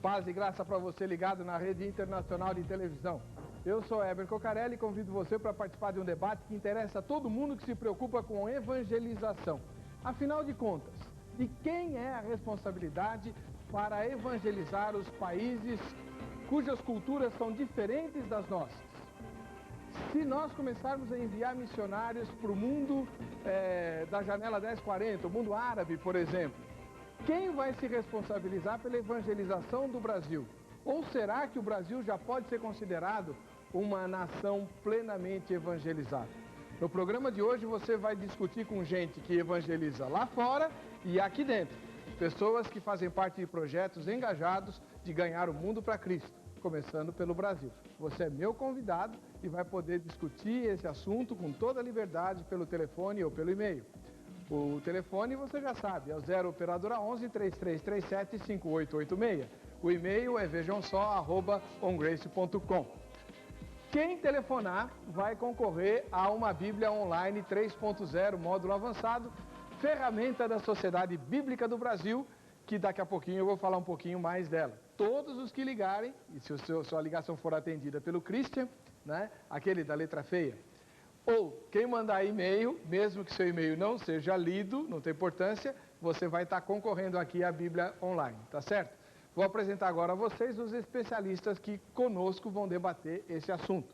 Paz e graça para você ligado na Rede Internacional de Televisão. Eu sou Heber Cocarelli e convido você para participar de um debate que interessa a todo mundo que se preocupa com evangelização. Afinal de contas, de quem é a responsabilidade para evangelizar os países cujas culturas são diferentes das nossas? Se nós começarmos a enviar missionários para o mundo da janela 1040, o mundo árabe, por exemplo, quem vai se responsabilizar pela evangelização do Brasil? Ou será que o Brasil já pode ser considerado uma nação plenamente evangelizada? No programa de hoje você vai discutir com gente que evangeliza lá fora e aqui dentro. Pessoas que fazem parte de projetos engajados de ganhar o mundo para Cristo, começando pelo Brasil. Você é meu convidado e vai poder discutir esse assunto com toda a liberdade pelo telefone ou pelo e-mail. O telefone você já sabe, é o 0 operadora 11 3337 5886. O e-mail é vejamsó@ongrace.com. Quem telefonar vai concorrer a uma Bíblia Online 3.0 módulo avançado, ferramenta da Sociedade Bíblica do Brasil, que daqui a pouquinho eu vou falar um pouquinho mais dela. Todos os que ligarem, e se sua ligação for atendida pelo Christian, né, aquele da letra feia, ou quem mandar e-mail, mesmo que seu e-mail não seja lido, não tem importância, você vai estar concorrendo aqui à Bíblia Online, tá certo? Vou apresentar agora a vocês os especialistas que conosco vão debater esse assunto.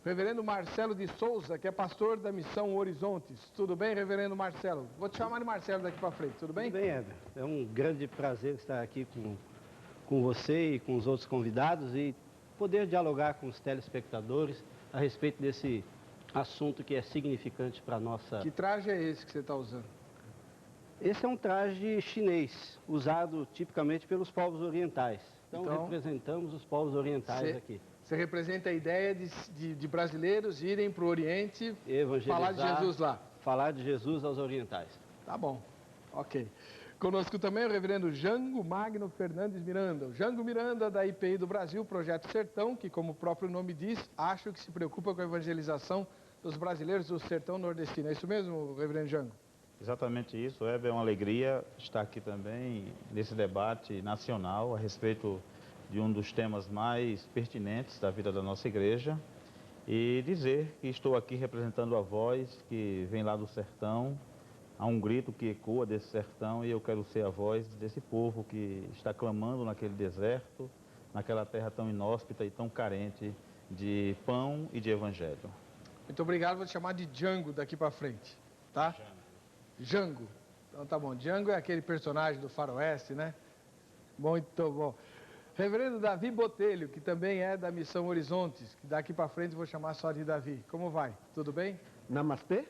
O reverendo Marcelo de Souza, que é pastor da Missão Horizontes. Tudo bem, reverendo Marcelo? Vou te chamar de Marcelo daqui para frente, tudo bem? Tudo bem, Heber. É um grande prazer estar aqui com você e com os outros convidados e poder dialogar com os telespectadores a respeito desse assunto que é significante para a nossa... Que traje é esse que você está usando? Esse é um traje chinês, usado tipicamente pelos povos orientais. Então representamos os povos orientais aqui. Você representa a ideia de brasileiros irem para o Oriente evangelizar, falar de Jesus lá. Falar de Jesus aos orientais. Tá bom, ok. Conosco também o reverendo Jango Magno Fernandes Miranda. O Jango Miranda, da IPI do Brasil, Projeto Sertão, que, como o próprio nome diz, acho que se preocupa com a evangelização dos brasileiros do sertão nordestino. É isso mesmo, reverendo Jango? Exatamente isso, Heber. É uma alegria estar aqui também nesse debate nacional a respeito de um dos temas mais pertinentes da vida da nossa igreja e dizer que estou aqui representando a voz que vem lá do sertão. Há um grito que ecoa desse sertão e eu quero ser a voz desse povo que está clamando naquele deserto, naquela terra tão inóspita e tão carente de pão e de evangelho. Muito obrigado, vou te chamar de Django daqui para frente, tá? Django. Então tá bom, Django é aquele personagem do faroeste, né? Muito bom. Reverendo Davi Botelho, que também é da Missão Horizontes, que daqui para frente vou chamar só de Davi. Como vai? Tudo bem? Namastê.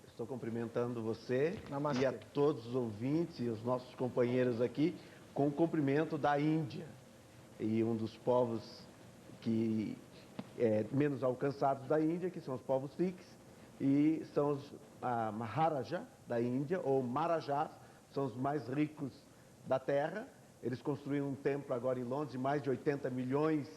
Estou cumprimentando você Namastê. E a todos os ouvintes e os nossos companheiros aqui com o cumprimento da Índia. E um dos povos que menos alcançados da Índia, que são os povos Sikhs, e são os Maharaja da Índia, ou Marajás, são os mais ricos da terra. Eles construíram um templo agora em Londres de mais de 80 milhões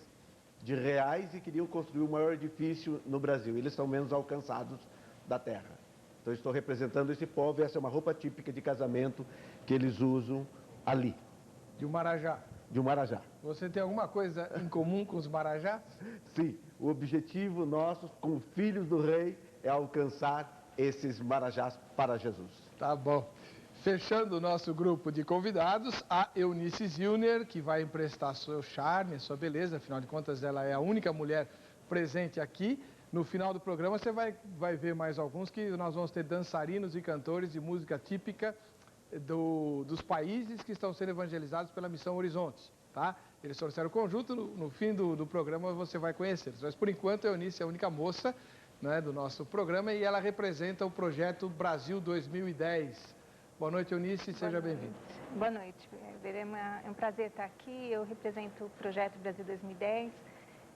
de reais e queriam construir o maior edifício no Brasil. Eles são menos alcançados da terra. Então estou representando esse povo e essa é uma roupa típica de casamento que eles usam ali. De um Marajá. De um Marajá. Você tem alguma coisa em comum com os Marajás? Sim, o objetivo nosso, como filhos do rei, é alcançar esses Marajás para Jesus. Tá bom. Fechando o nosso grupo de convidados, a Eunice Zilner, que vai emprestar seu charme, sua beleza, afinal de contas ela é a única mulher presente aqui. No final do programa você vai ver mais alguns que nós vamos ter dançarinos e cantores de música típica dos países que estão sendo evangelizados pela Missão Horizontes, tá? Eles trouxeram o conjunto, no fim do programa você vai conhecê-los. Mas por enquanto a Eunice é a única moça, né, do nosso programa e ela representa o projeto Brasil 2010. Boa noite, Eunice, seja bem-vinda. Boa noite, é um prazer estar aqui. Eu represento o projeto Brasil 2010,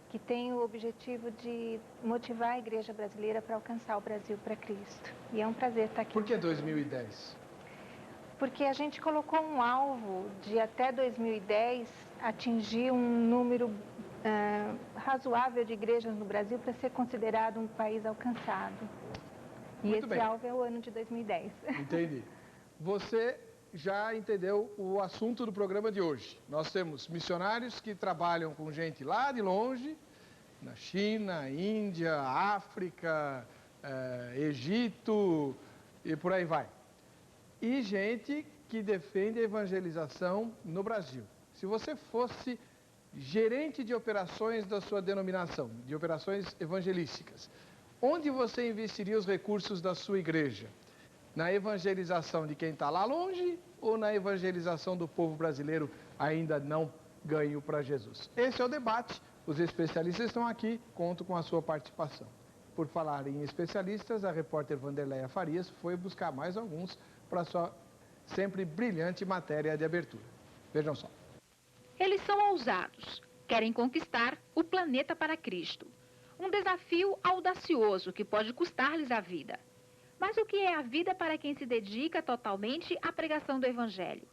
que tem o objetivo de motivar a igreja brasileira para alcançar o Brasil para Cristo. E é um prazer estar aqui. Por que 2010? Porque a gente colocou um alvo de até 2010 atingir um número razoável de igrejas no Brasil para ser considerado um país alcançado. E Muito esse bem. alvo é o ano de 2010. Entendi. Você já entendeu o assunto do programa de hoje. Nós temos missionários que trabalham com gente lá de longe, na China, Índia, África, Egito e por aí vai. E gente que defende a evangelização no Brasil. Se você fosse gerente de operações da sua denominação, de operações evangelísticas, onde você investiria os recursos da sua igreja? Na evangelização de quem está lá longe ou na evangelização do povo brasileiro ainda não ganho para Jesus? Esse é o debate. Os especialistas estão aqui, conto com a sua participação. Por falar em especialistas, a repórter Vanderleia Farias foi buscar mais alguns para a sua sempre brilhante matéria de abertura. Vejam só. Eles são ousados, querem conquistar o planeta para Cristo. Um desafio audacioso que pode custar-lhes a vida. Mas o que é a vida para quem se dedica totalmente à pregação do Evangelho?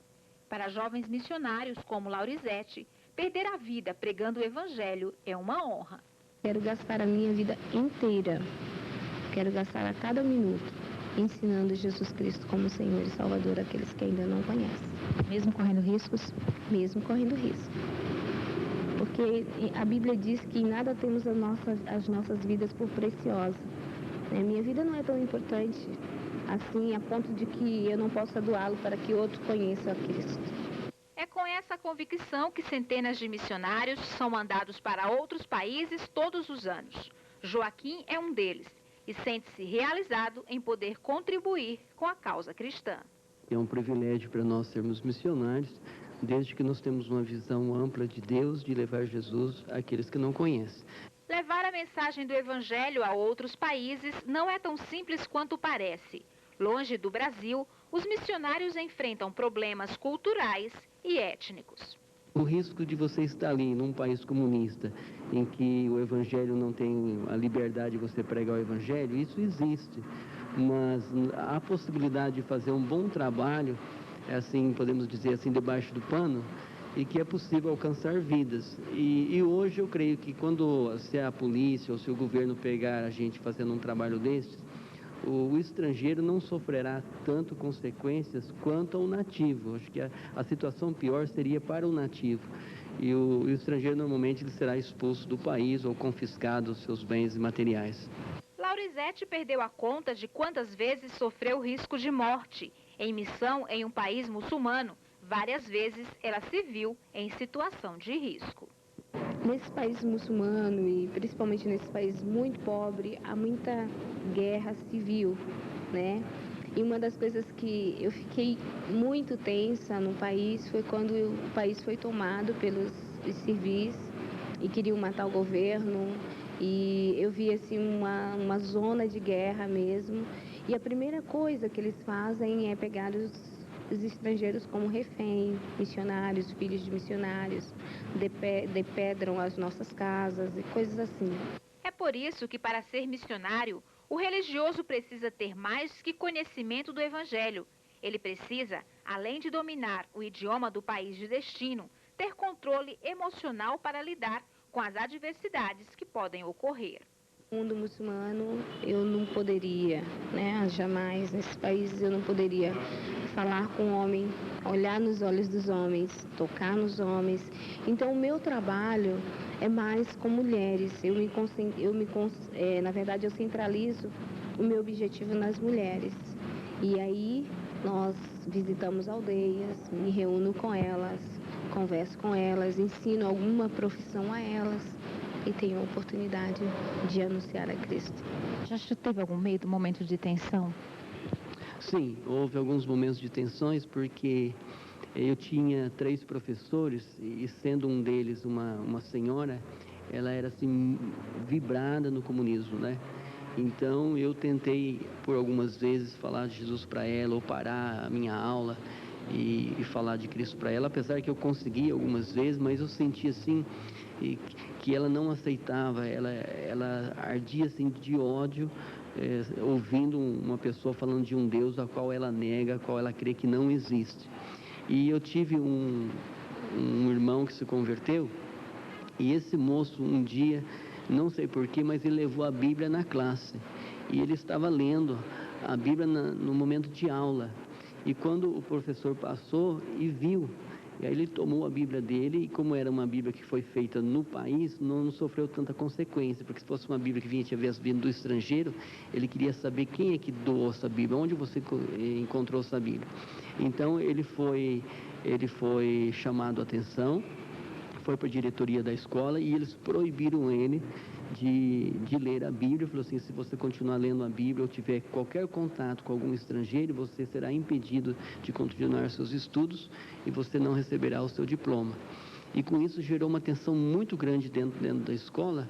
Para jovens missionários como Laurizete, perder a vida pregando o Evangelho é uma honra. Quero gastar a minha vida inteira, quero gastar a cada minuto, ensinando Jesus Cristo como Senhor e Salvador àqueles que ainda não conhecem. Mesmo correndo riscos? Mesmo correndo risco. Porque a Bíblia diz que em nada temos as nossas vidas por preciosas. Minha vida não é tão importante assim, a ponto de que eu não possa doá-lo para que outro conheça a Cristo. É com essa convicção que centenas de missionários são mandados para outros países todos os anos. Joaquim é um deles e sente-se realizado em poder contribuir com a causa cristã. É um privilégio para nós sermos missionários, desde que nós temos uma visão ampla de Deus, de levar Jesus àqueles que não conhecem. Levar a mensagem do Evangelho a outros países não é tão simples quanto parece. Longe do Brasil, os missionários enfrentam problemas culturais e étnicos. O risco de você estar ali num país comunista, em que o Evangelho não tem a liberdade de você pregar o Evangelho, isso existe. Mas a possibilidade de fazer um bom trabalho, assim, podemos dizer assim, debaixo do pano, e que é possível alcançar vidas. E hoje eu creio que se a polícia ou se o governo pegar a gente fazendo um trabalho desses, o estrangeiro não sofrerá tanto consequências quanto ao nativo. Acho que a situação pior seria para o nativo. E o estrangeiro normalmente ele será expulso do país ou confiscado os seus bens materiais. Laurizete perdeu a conta de quantas vezes sofreu risco de morte em missão em um país muçulmano. Várias vezes ela se viu em situação de risco. Nesse país muçulmano e principalmente nesse país muito pobre, há muita guerra civil, né? E uma das coisas que eu fiquei muito tensa no país foi quando o país foi tomado pelos civis e queriam matar o governo. E eu vi assim uma zona de guerra mesmo. E a primeira coisa que eles fazem é pegar os estrangeiros como refém, missionários, filhos de missionários, depedram as nossas casas e coisas assim. É por isso que, para ser missionário, o religioso precisa ter mais que conhecimento do Evangelho. Ele precisa, além de dominar o idioma do país de destino, ter controle emocional para lidar com as adversidades que podem ocorrer. No mundo muçulmano, eu não poderia, jamais nesse país eu não poderia falar com o homem, olhar nos olhos dos homens, tocar nos homens. Então, o meu trabalho é mais com mulheres. Na verdade, eu centralizo o meu objetivo nas mulheres. E aí, nós visitamos aldeias, me reúno com elas, converso com elas, ensino alguma profissão a elas e tenho a oportunidade de anunciar a Cristo. Já teve algum momento de tensão? Sim, houve alguns momentos de tensões porque eu tinha 3 professores e sendo um deles uma senhora, ela era assim vibrada no comunismo, né? Então eu tentei por algumas vezes falar de Jesus para ela ou parar a minha aula e falar de Cristo para ela, apesar que eu consegui algumas vezes, mas eu sentia assim que ela não aceitava, ela ardia assim de ódio, ouvindo uma pessoa falando de um Deus a qual ela nega, a qual ela crê que não existe. E eu tive um irmão que se converteu, e esse moço um dia, não sei porquê, mas ele levou a Bíblia na classe, e ele estava lendo a Bíblia no momento de aula. E quando o professor passou e viu, e aí ele tomou a Bíblia dele, e como era uma Bíblia que foi feita no país, não sofreu tanta consequência, porque se fosse uma Bíblia que tivesse vindo do estrangeiro, ele queria saber quem é que doou essa Bíblia, onde você encontrou essa Bíblia. Então ele foi chamado a atenção, foi para a diretoria da escola e eles proibiram ele de ler a Bíblia. Falou assim: se você continuar lendo a Bíblia ou tiver qualquer contato com algum estrangeiro, você será impedido de continuar seus estudos e você não receberá o seu diploma. E com isso gerou uma tensão muito grande dentro da escola,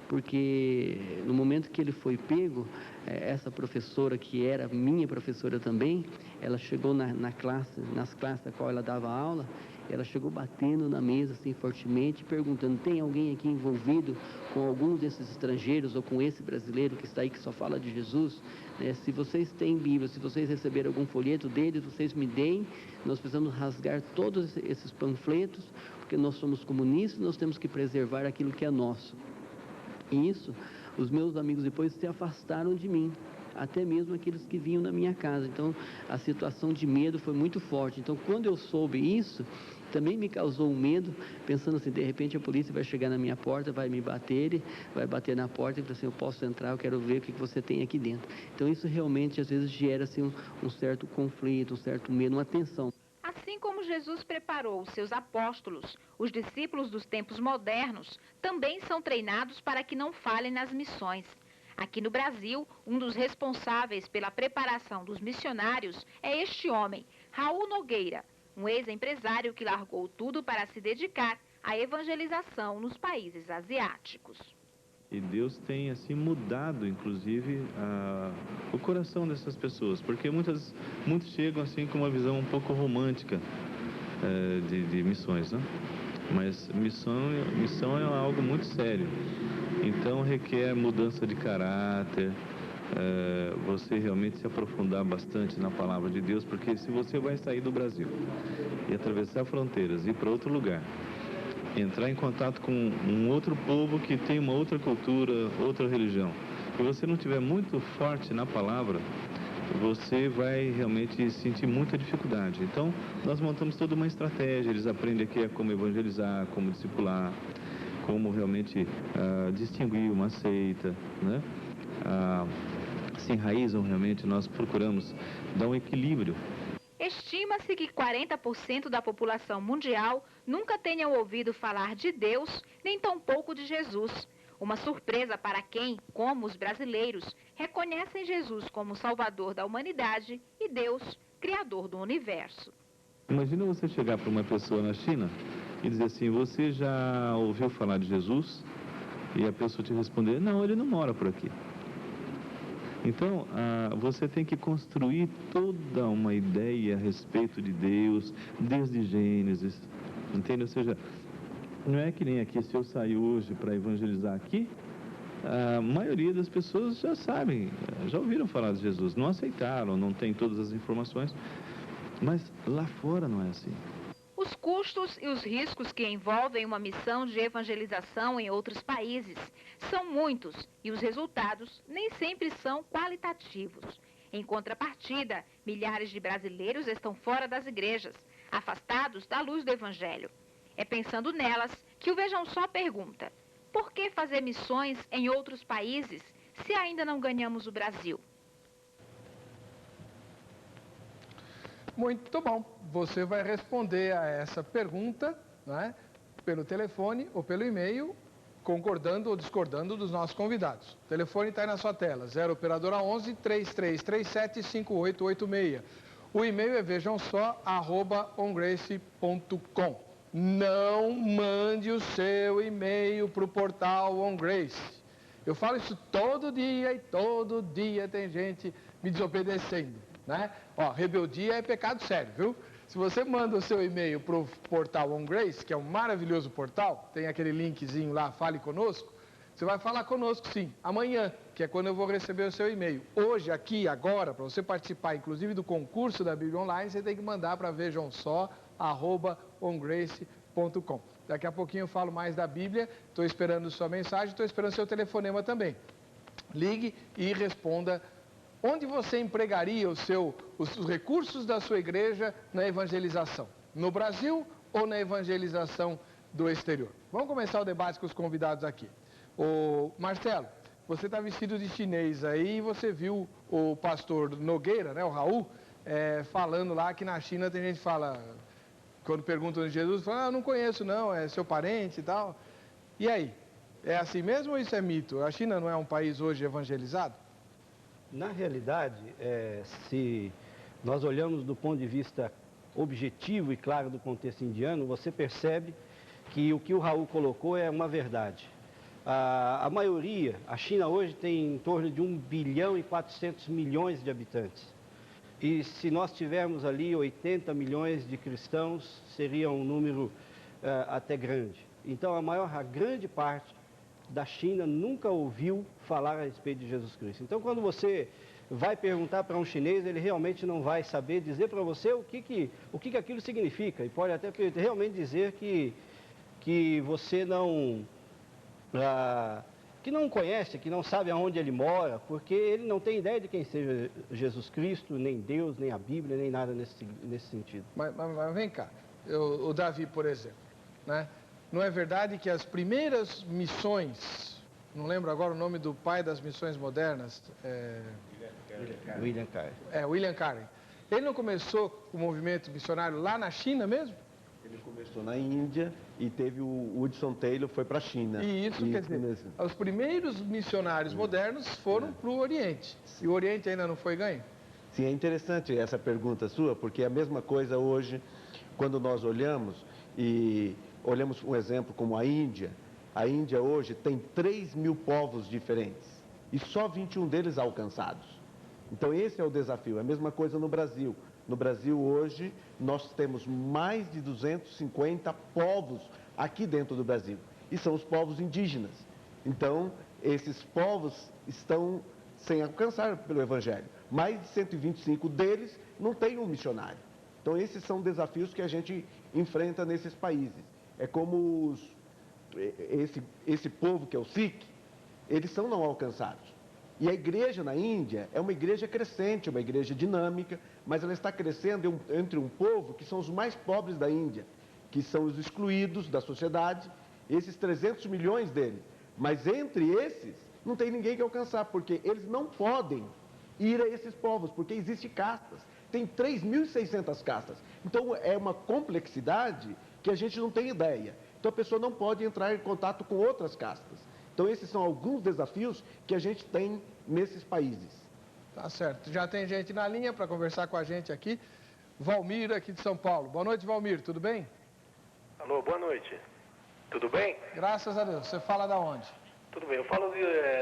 porque no momento que ele foi pego, essa professora, que era minha professora também, ela chegou nas classes a qual ela dava aula, ela chegou batendo na mesa assim fortemente, perguntando: tem alguém aqui envolvido com algum desses estrangeiros ou com esse brasileiro que está aí que só fala de Jesus? Se vocês têm Bíblia, se vocês receberem algum folheto deles, vocês me deem. Nós precisamos rasgar todos esses panfletos, porque nós somos comunistas, nós temos que preservar aquilo que é nosso. E isso, os meus amigos depois se afastaram de mim, até mesmo aqueles que vinham na minha casa. Então, a situação de medo foi muito forte. Então, quando eu soube isso, também me causou um medo, pensando assim: de repente a polícia vai chegar na minha porta, vai me bater, vai bater na porta e falar assim: eu posso entrar, eu quero ver o que você tem aqui dentro. Então, isso realmente, às vezes, gera assim, um certo conflito, um certo medo, uma tensão. Assim como Jesus preparou os seus apóstolos, os discípulos dos tempos modernos também são treinados para que não falhem nas missões. Aqui no Brasil, um dos responsáveis pela preparação dos missionários é este homem, Raul Nogueira, um ex-empresário que largou tudo para se dedicar à evangelização nos países asiáticos. E Deus tem assim mudado, inclusive, o coração dessas pessoas, porque muitos chegam assim com uma visão um pouco romântica de missões, né? Mas missão é algo muito sério. Então requer mudança de caráter, você realmente se aprofundar bastante na palavra de Deus, porque se você vai sair do Brasil e atravessar fronteiras, ir para outro lugar, entrar em contato com um outro povo que tem uma outra cultura, outra religião, se você não estiver muito forte na palavra, você vai realmente sentir muita dificuldade. Então, nós montamos toda uma estratégia. Eles aprendem aqui como evangelizar, como discipular, como realmente distinguir uma seita, né? Se enraizam realmente, nós procuramos dar um equilíbrio. Estima-se que 40% da população mundial nunca tenham ouvido falar de Deus, nem tampouco de Jesus. Uma surpresa para quem, como os brasileiros, reconhecem Jesus como Salvador da humanidade e Deus, Criador do universo. Imagina você chegar para uma pessoa na China e dizer assim: você já ouviu falar de Jesus? E a pessoa te responder: não, ele não mora por aqui. Então, você tem que construir toda uma ideia a respeito de Deus, desde Gênesis, entende? Ou seja, não é que nem aqui, se eu sair hoje para evangelizar aqui, a maioria das pessoas já sabem, já ouviram falar de Jesus, não aceitaram, não tem todas as informações, mas lá fora não é assim. Os custos e os riscos que envolvem uma missão de evangelização em outros países são muitos e os resultados nem sempre são qualitativos. Em contrapartida, milhares de brasileiros estão fora das igrejas, afastados da luz do Evangelho. É pensando nelas que o Vejam Só pergunta: por que fazer missões em outros países se ainda não ganhamos o Brasil? Muito bom. Você vai responder a essa pergunta, né, pelo telefone ou pelo e-mail, concordando ou discordando dos nossos convidados. O telefone está aí na sua tela, 0 operadora 11 3337 5886. O e-mail é vejamsó@ongrace.com. Não mande o seu e-mail para o portal On Grace. Eu falo isso todo dia e todo dia tem gente me desobedecendo, né? Ó, rebeldia é pecado sério, viu? Se você manda o seu e-mail para o portal On Grace, que é um maravilhoso portal, tem aquele linkzinho lá, fale conosco, você vai falar conosco sim, amanhã, que é quando eu vou receber o seu e-mail. Hoje, aqui, agora, para você participar, inclusive, do concurso da Bíblia Online, você tem que mandar para vejamsó@ongrace.com. Daqui a pouquinho eu falo mais da Bíblia, estou esperando sua mensagem, estou esperando seu telefonema também. Ligue e responda onde você empregaria os recursos da sua igreja na evangelização? No Brasil ou na evangelização do exterior? Vamos começar o debate com os convidados aqui. Marcelo, você está vestido de chinês aí e você viu o pastor Nogueira, né, o Raul, falando lá que na China tem gente que fala, quando perguntam de Jesus, fala, não conheço não, é seu parente e tal. E aí, é assim mesmo ou isso é mito? A China não é um país hoje evangelizado? Na realidade, se nós olhamos do ponto de vista objetivo e claro do contexto indiano, você percebe que o que o Raul colocou é uma verdade. A maioria, a China hoje tem em torno de 1 bilhão e 400 milhões de habitantes. E se nós tivermos ali 80 milhões de cristãos, seria um número até grande. Então, a grande parte da China nunca ouviu falar a respeito de Jesus Cristo. Então, quando você vai perguntar para um chinês, ele realmente não vai saber dizer para você o que aquilo significa. E pode até realmente dizer que você não conhece, que não sabe aonde ele mora, porque ele não tem ideia de quem seja Jesus Cristo, nem Deus, nem a Bíblia, nem nada nesse sentido. Mas vem cá, o Davi, por exemplo, né? Não é verdade que as primeiras missões, não lembro agora o nome do pai das missões modernas, William Carey. William Carey. Ele não começou o movimento missionário lá na China mesmo? Ele começou na Índia e teve o Hudson Taylor, foi para a China. E isso quer dizer, mesmo. Os primeiros missionários modernos foram para o Oriente. E o Oriente ainda não foi ganho? Sim, é interessante essa pergunta sua, porque é a mesma coisa hoje, quando nós olhamos um exemplo como a Índia. A Índia hoje tem 3 mil povos diferentes e só 21 deles alcançados. Então esse é o desafio, é a mesma coisa no Brasil. No Brasil hoje nós temos mais de 250 povos aqui dentro do Brasil e são os povos indígenas. Então esses povos estão sem alcançar pelo Evangelho. Mais de 125 deles não têm um missionário. Então esses são desafios que a gente enfrenta nesses países. É como esse povo que é o Sikh, eles são não alcançados. E a igreja na Índia é uma igreja crescente, uma igreja dinâmica, mas ela está crescendo entre um povo que são os mais pobres da Índia, que são os excluídos da sociedade, esses 300 milhões dele. Mas entre esses, não tem ninguém que alcançar, porque eles não podem ir a esses povos, porque existem castas. Tem 3.600 castas. Então é uma complexidade que a gente não tem ideia. Então a pessoa não pode entrar em contato com outras castas. Então esses são alguns desafios que a gente tem nesses países. Tá certo. Já tem gente na linha para conversar com a gente aqui. Valmir, aqui de São Paulo. Boa noite, Valmir. Tudo bem? Alô, boa noite. Tudo bem? Graças a Deus. Você fala da onde? Tudo bem. Eu falo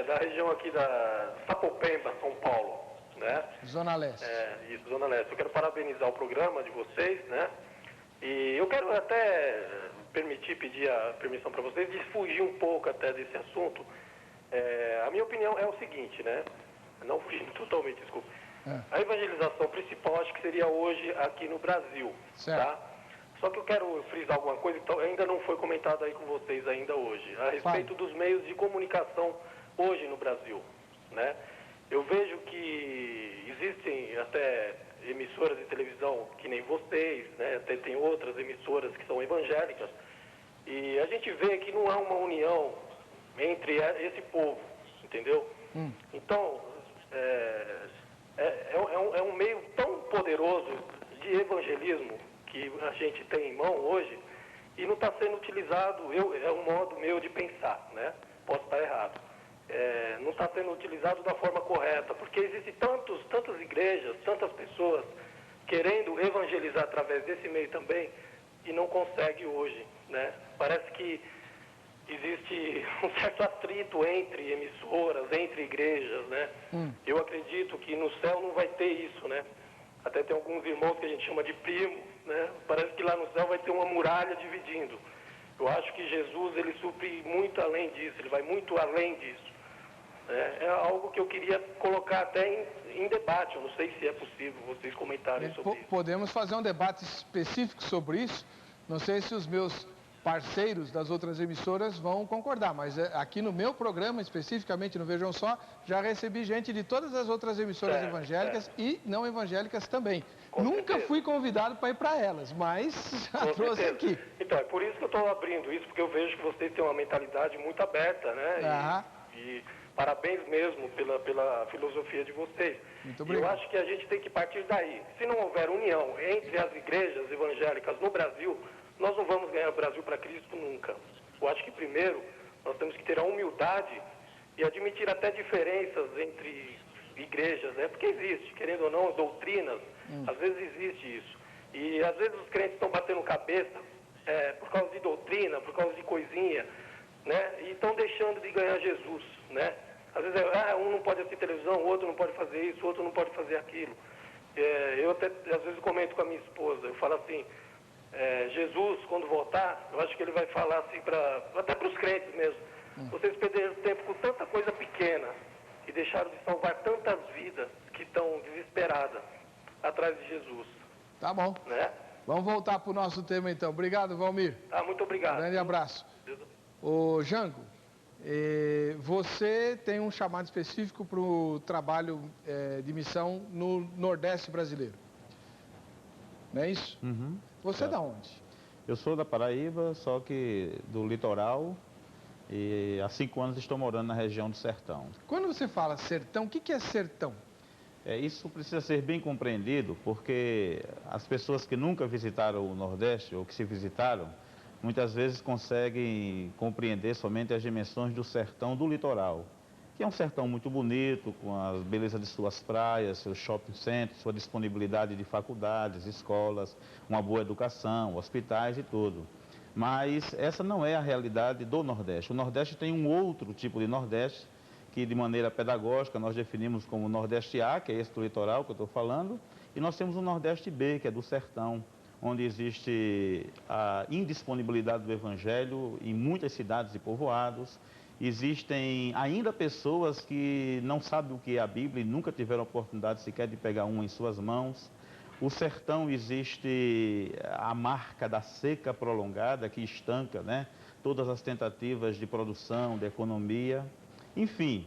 da região aqui da Sapopemba, São Paulo, né? Zona Leste. Isso, Zona Leste. Eu quero parabenizar o programa de vocês, né? E eu quero até pedir a permissão para vocês de fugir um pouco até desse assunto. A minha opinião é o seguinte, né? Não fugindo totalmente, desculpa. A evangelização principal acho que seria hoje aqui no Brasil, certo. Tá? Só que eu quero frisar alguma coisa que ainda não foi comentado aí com vocês ainda hoje, a respeito dos meios de comunicação hoje no Brasil, né? Eu vejo que existem até emissoras de televisão que nem vocês, né? Até tem outras emissoras que são evangélicas, e a gente vê que não há uma união entre esse povo, entendeu? Então, é um meio tão poderoso de evangelismo que a gente tem em mão hoje e não está sendo utilizado, é um modo meu de pensar, né? Posso estar errado. Não está sendo utilizado da forma correta, porque existem tantas igrejas, tantas pessoas querendo evangelizar através desse meio também e não consegue hoje, né? Parece que existe um certo atrito entre emissoras, entre igrejas, né? Eu acredito que no céu não vai ter isso, né? Até tem alguns irmãos que a gente chama de primo, né? Parece que lá no céu vai ter uma muralha dividindo. Eu acho que Jesus, ele supre muito além disso, ele vai muito além disso. É algo que eu queria colocar até em debate, eu não sei se é possível vocês comentarem sobre isso. Podemos fazer um debate específico sobre isso. Não sei se os meus parceiros das outras emissoras vão concordar, mas aqui no meu programa, especificamente no Vejam Só, já recebi gente de todas as outras emissoras evangélicas e não evangélicas também. Nunca fui convidado para ir para elas, mas já trouxe aqui. Então, é por isso que eu estou abrindo isso, porque eu vejo que vocês têm uma mentalidade muito aberta, né? E parabéns mesmo pela filosofia de vocês. Muito obrigado. Eu acho que a gente tem que partir daí. Se não houver união entre as igrejas evangélicas no Brasil, nós não vamos ganhar o Brasil para Cristo nunca. Eu acho que primeiro nós temos que ter a humildade e admitir até diferenças entre igrejas, né? Porque existe, querendo ou não, doutrinas, às vezes existe isso. E às vezes os crentes estão batendo cabeça por causa de doutrina, por causa de coisinha, né? E estão deixando de ganhar Jesus, né? Às vezes um não pode assistir televisão, o outro não pode fazer isso, o outro não pode fazer aquilo. Eu até às vezes comento com a minha esposa, eu falo assim, Jesus, quando voltar, eu acho que ele vai falar assim, até para os crentes mesmo, vocês perderam tempo com tanta coisa pequena e deixaram de salvar tantas vidas que estão desesperadas atrás de Jesus. Tá bom. Né? Vamos voltar para o nosso tema então. Obrigado, Valmir. Muito obrigado. Grande abraço. Ô, Jango, você tem um chamado específico para o trabalho de missão no Nordeste brasileiro. Não é isso? Uhum. Você é da onde? Eu sou da Paraíba, só que do litoral, e há 5 anos estou morando na região do Sertão. Quando você fala sertão, o que é sertão? Isso precisa ser bem compreendido, porque as pessoas que nunca visitaram o Nordeste, ou que se visitaram, muitas vezes conseguem compreender somente as dimensões do sertão do litoral, que é um sertão muito bonito, com a beleza de suas praias, seus shopping centers, sua disponibilidade de faculdades, escolas, uma boa educação, hospitais e tudo. Mas essa não é a realidade do Nordeste. O Nordeste tem um outro tipo de Nordeste, que de maneira pedagógica nós definimos como Nordeste A, que é esse do litoral que eu estou falando, e nós temos o Nordeste B, que é do sertão, onde existe a indisponibilidade do Evangelho em muitas cidades e povoados. Existem ainda pessoas que não sabem o que é a Bíblia e nunca tiveram oportunidade sequer de pegar uma em suas mãos. O sertão existe a marca da seca prolongada que estanca, né, todas as tentativas de produção, de economia. Enfim,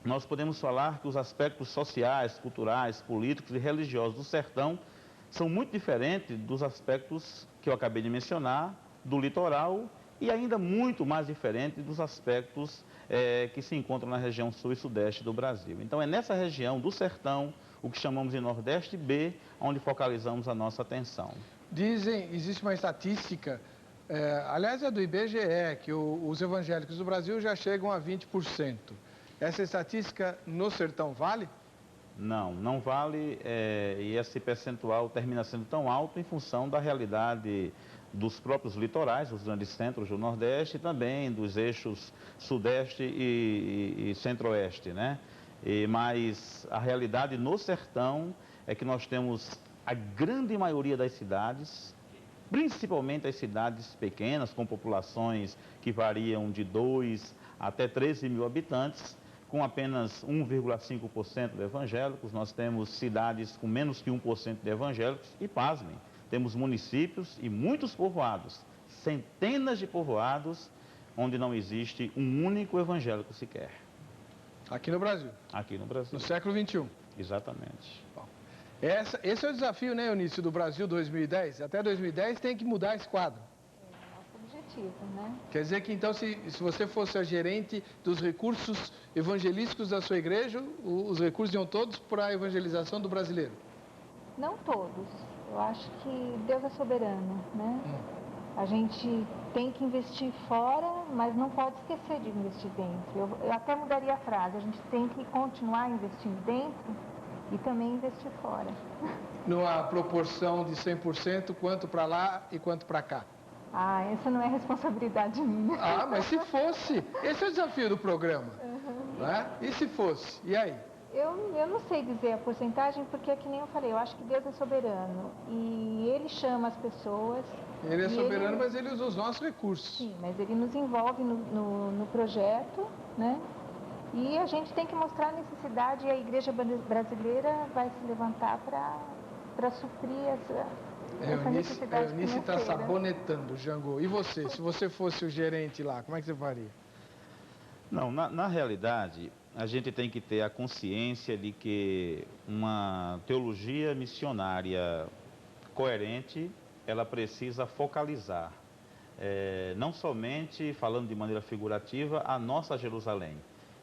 nós podemos falar que os aspectos sociais, culturais, políticos e religiosos do sertão são muito diferentes dos aspectos que eu acabei de mencionar, do litoral, e ainda muito mais diferentes dos aspectos que se encontram na região sul e sudeste do Brasil. Então, é nessa região do sertão, o que chamamos de Nordeste B, onde focalizamos a nossa atenção. Dizem, existe uma estatística, aliás é do IBGE, que os evangélicos do Brasil já chegam a 20%. Essa estatística no sertão vale? Não, não vale, e esse percentual termina sendo tão alto em função da realidade dos próprios litorais, os grandes centros do Nordeste e também dos eixos Sudeste e Centro-Oeste, né? Mas a realidade no sertão é que nós temos a grande maioria das cidades, principalmente as cidades pequenas, com populações que variam de 2 até 13 mil habitantes, com apenas 1,5% de evangélicos. Nós temos cidades com menos que 1% de evangélicos e, pasmem, temos municípios e muitos povoados, centenas de povoados, onde não existe um único evangélico sequer. Aqui no Brasil? Aqui no Brasil. No século XXI? Exatamente. Bom, esse é o desafio, né, Eunice, do Brasil 2010. Até 2010 tem que mudar esse quadro. É nosso objetivo, né? Quer dizer que, então, se você fosse a gerente dos recursos evangelísticos da sua igreja, os recursos iam todos para a evangelização do brasileiro? Não todos. Eu acho que Deus é soberano, né? A gente tem que investir fora, mas não pode esquecer de investir dentro. Eu até mudaria a frase, a gente tem que continuar investindo dentro e também investir fora. Numa proporção de 100%, quanto para lá e quanto para cá? Essa não é responsabilidade minha. Mas se fosse, esse é o desafio do programa. Né? E se fosse? E aí? Eu não sei dizer a porcentagem, porque é que nem eu falei, eu acho que Deus é soberano e Ele chama as pessoas. Ele é soberano, mas Ele usa os nossos recursos. Sim, mas Ele nos envolve no projeto, né? E a gente tem que mostrar a necessidade e a igreja brasileira vai se levantar para suprir essa necessidade A Eunice está financeira. sabonetando, Jango. E você? Se você fosse o gerente lá, como é que você faria? Não, na realidade, a gente tem que ter a consciência de que uma teologia missionária coerente, ela precisa focalizar, não somente, falando de maneira figurativa, a nossa Jerusalém,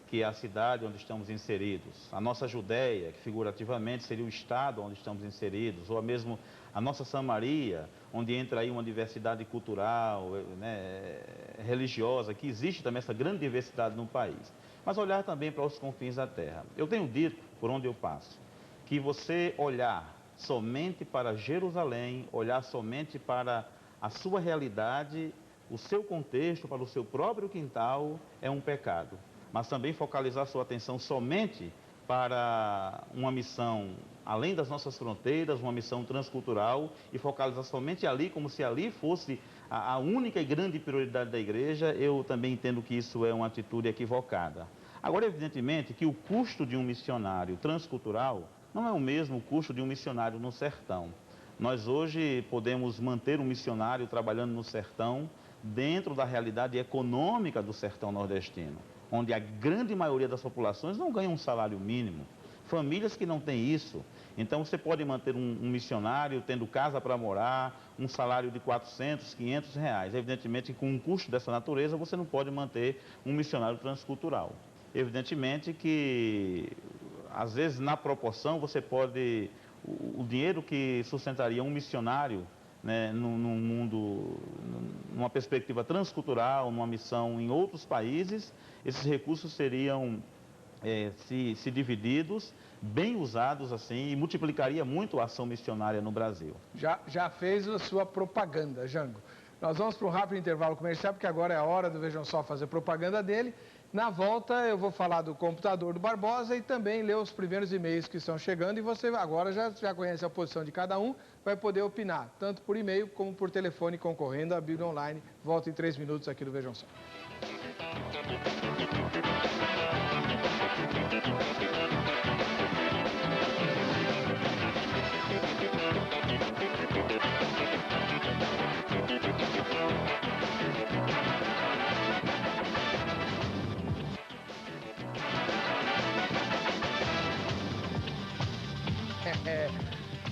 que é a cidade onde estamos inseridos, a nossa Judéia, que figurativamente seria o estado onde estamos inseridos, ou mesmo a nossa Samaria, onde entra aí uma diversidade cultural, né, religiosa, que existe também essa grande diversidade no país. Mas olhar também para os confins da terra. Eu tenho dito, por onde eu passo, que você olhar somente para Jerusalém, olhar somente para a sua realidade, o seu contexto, para o seu próprio quintal, é um pecado. Mas também focalizar sua atenção somente para uma missão além das nossas fronteiras, uma missão transcultural, e focalizar somente ali, como se ali fosse a única e grande prioridade da igreja, eu também entendo que isso é uma atitude equivocada. Agora, evidentemente, que o custo de um missionário transcultural não é o mesmo custo de um missionário no sertão. Nós hoje podemos manter um missionário trabalhando no sertão dentro da realidade econômica do sertão nordestino, onde a grande maioria das populações não ganha um salário mínimo. Famílias que não têm isso. Então, você pode manter um missionário tendo casa para morar, um salário de 400, 500 reais. Evidentemente, com um custo dessa natureza, você não pode manter um missionário transcultural. Evidentemente que, às vezes, na proporção, você pode... O dinheiro que sustentaria um missionário, né, num mundo, numa perspectiva transcultural, numa missão em outros países, esses recursos seriam se divididos, bem usados assim, e multiplicaria muito a ação missionária no Brasil. Já fez a sua propaganda, Jango. Nós vamos para um rápido intervalo comercial, porque agora é a hora do Vejam Só fazer propaganda dele. Na volta eu vou falar do computador do Barbosa e também ler os primeiros e-mails que estão chegando, e você agora já conhece a posição de cada um, vai poder opinar, tanto por e-mail como por telefone, concorrendo à Bíblia Online. Volta em 3 minutos aqui do Vejam Só.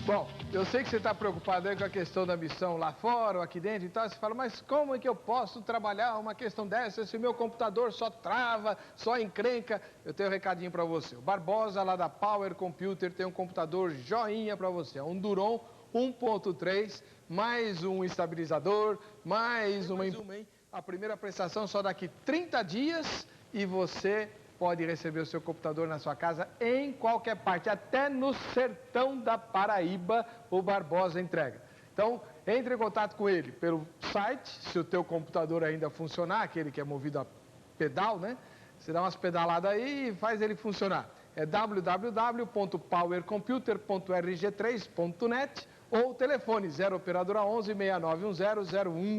Bom, eu sei que você está preocupado aí com a questão da missão lá fora ou aqui dentro e tal. Você fala, mas como é que eu posso trabalhar uma questão dessa se o meu computador só trava, só encrenca? Eu tenho um recadinho para você. O Barbosa, lá da Power Computer, tem um computador joinha para você. É um Duron 1.3, mais um estabilizador, mais uma... A primeira prestação só daqui 30 dias e você... pode receber o seu computador na sua casa em qualquer parte, até no sertão da Paraíba, o Barbosa entrega. Então, entre em contato com ele pelo site, se o teu computador ainda funcionar, aquele que é movido a pedal, né? Você dá umas pedaladas aí e faz ele funcionar. É www.powercomputer.rg3.net ou telefone 0 operadora 11 6910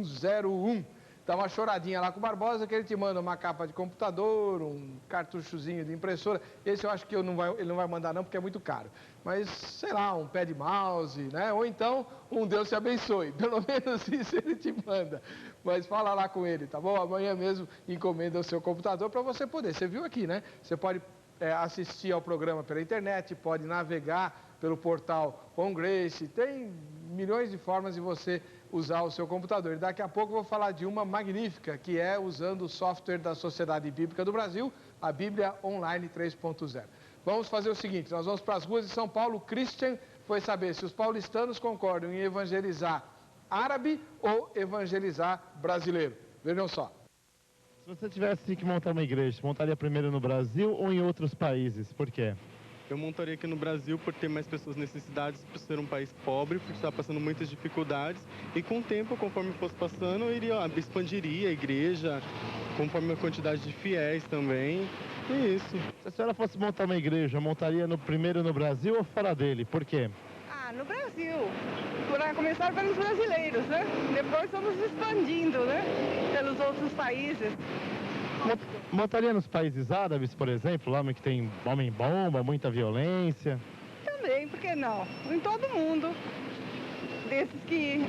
0101. Dá uma choradinha lá com o Barbosa, que ele te manda uma capa de computador, um cartuchozinho de impressora. Esse eu acho que ele não vai mandar não, porque é muito caro. Mas, sei lá, um pé de mouse, né? Ou então, um Deus te abençoe. Pelo menos isso ele te manda. Mas fala lá com ele, tá bom? Amanhã mesmo encomenda o seu computador para você poder. Você viu aqui, né? Você pode assistir ao programa pela internet, pode navegar pelo portal On Grace. Tem milhões de formas de você usar o seu computador. E daqui a pouco eu vou falar de uma magnífica, que é usando o software da Sociedade Bíblica do Brasil, a Bíblia Online 3.0. Vamos fazer o seguinte, nós vamos para as ruas de São Paulo. Christian foi saber se os paulistanos concordam em evangelizar árabe ou evangelizar brasileiro. Vejam só. Se você tivesse que montar uma igreja, montaria primeiro no Brasil ou em outros países? Por quê? Eu montaria aqui no Brasil por ter mais pessoas necessitadas, por ser um país pobre, por estar passando muitas dificuldades. E com o tempo, conforme fosse passando, eu expandiria a igreja, conforme a quantidade de fiéis também. E isso. Se a senhora fosse montar uma igreja, montaria primeiro no Brasil ou fora dele? Por quê? No Brasil. Para começar pelos brasileiros, né? Depois vamos expandindo, né? Pelos outros países. Montaria nos países árabes, por exemplo, lá que tem homem-bomba, muita violência? Também, por que não? Em todo mundo. desses que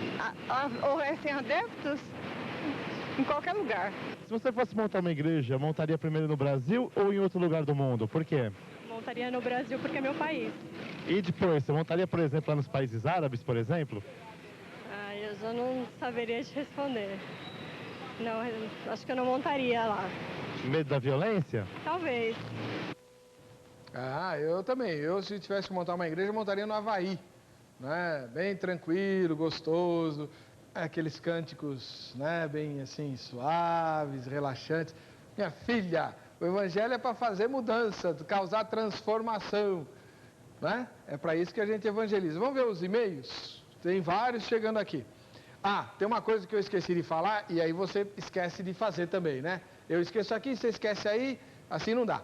oferecem adeptos em qualquer lugar. Se você fosse montar uma igreja, montaria primeiro no Brasil ou em outro lugar do mundo? Por quê? Montaria no Brasil porque é meu país. E depois, você montaria, por exemplo, lá nos países árabes, por exemplo? Ah, eu já não saberia te responder. Não, acho que eu não montaria lá. Medo da violência? Talvez. Ah, eu também. Eu, se tivesse que montar uma igreja, eu montaria no Havaí. Né? Bem tranquilo, gostoso. Aqueles cânticos, né? Bem assim, suaves, relaxantes. Minha filha, o evangelho é para fazer mudança, causar transformação. Né? É para isso que a gente evangeliza. Vamos ver os e-mails? Tem vários chegando aqui. Ah, tem uma coisa que eu esqueci de falar e aí você esquece de fazer também, né? Eu esqueço aqui, você esquece aí, assim não dá.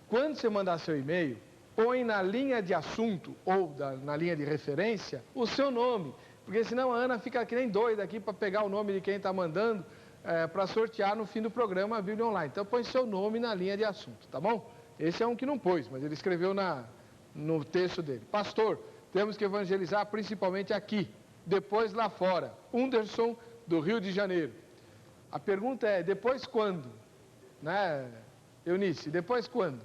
Quando você mandar seu e-mail, põe na linha de assunto ou na linha de referência o seu nome, porque senão a Ana fica que nem doida aqui para pegar o nome de quem está mandando para sortear no fim do programa a Bíblia Online. Então põe seu nome na linha de assunto, tá bom? Esse é um que não pôs, mas ele escreveu no texto dele. Pastor, temos que evangelizar principalmente aqui, depois lá fora. Anderson, do Rio de Janeiro. A pergunta é, depois quando? Né, Eunice, depois quando?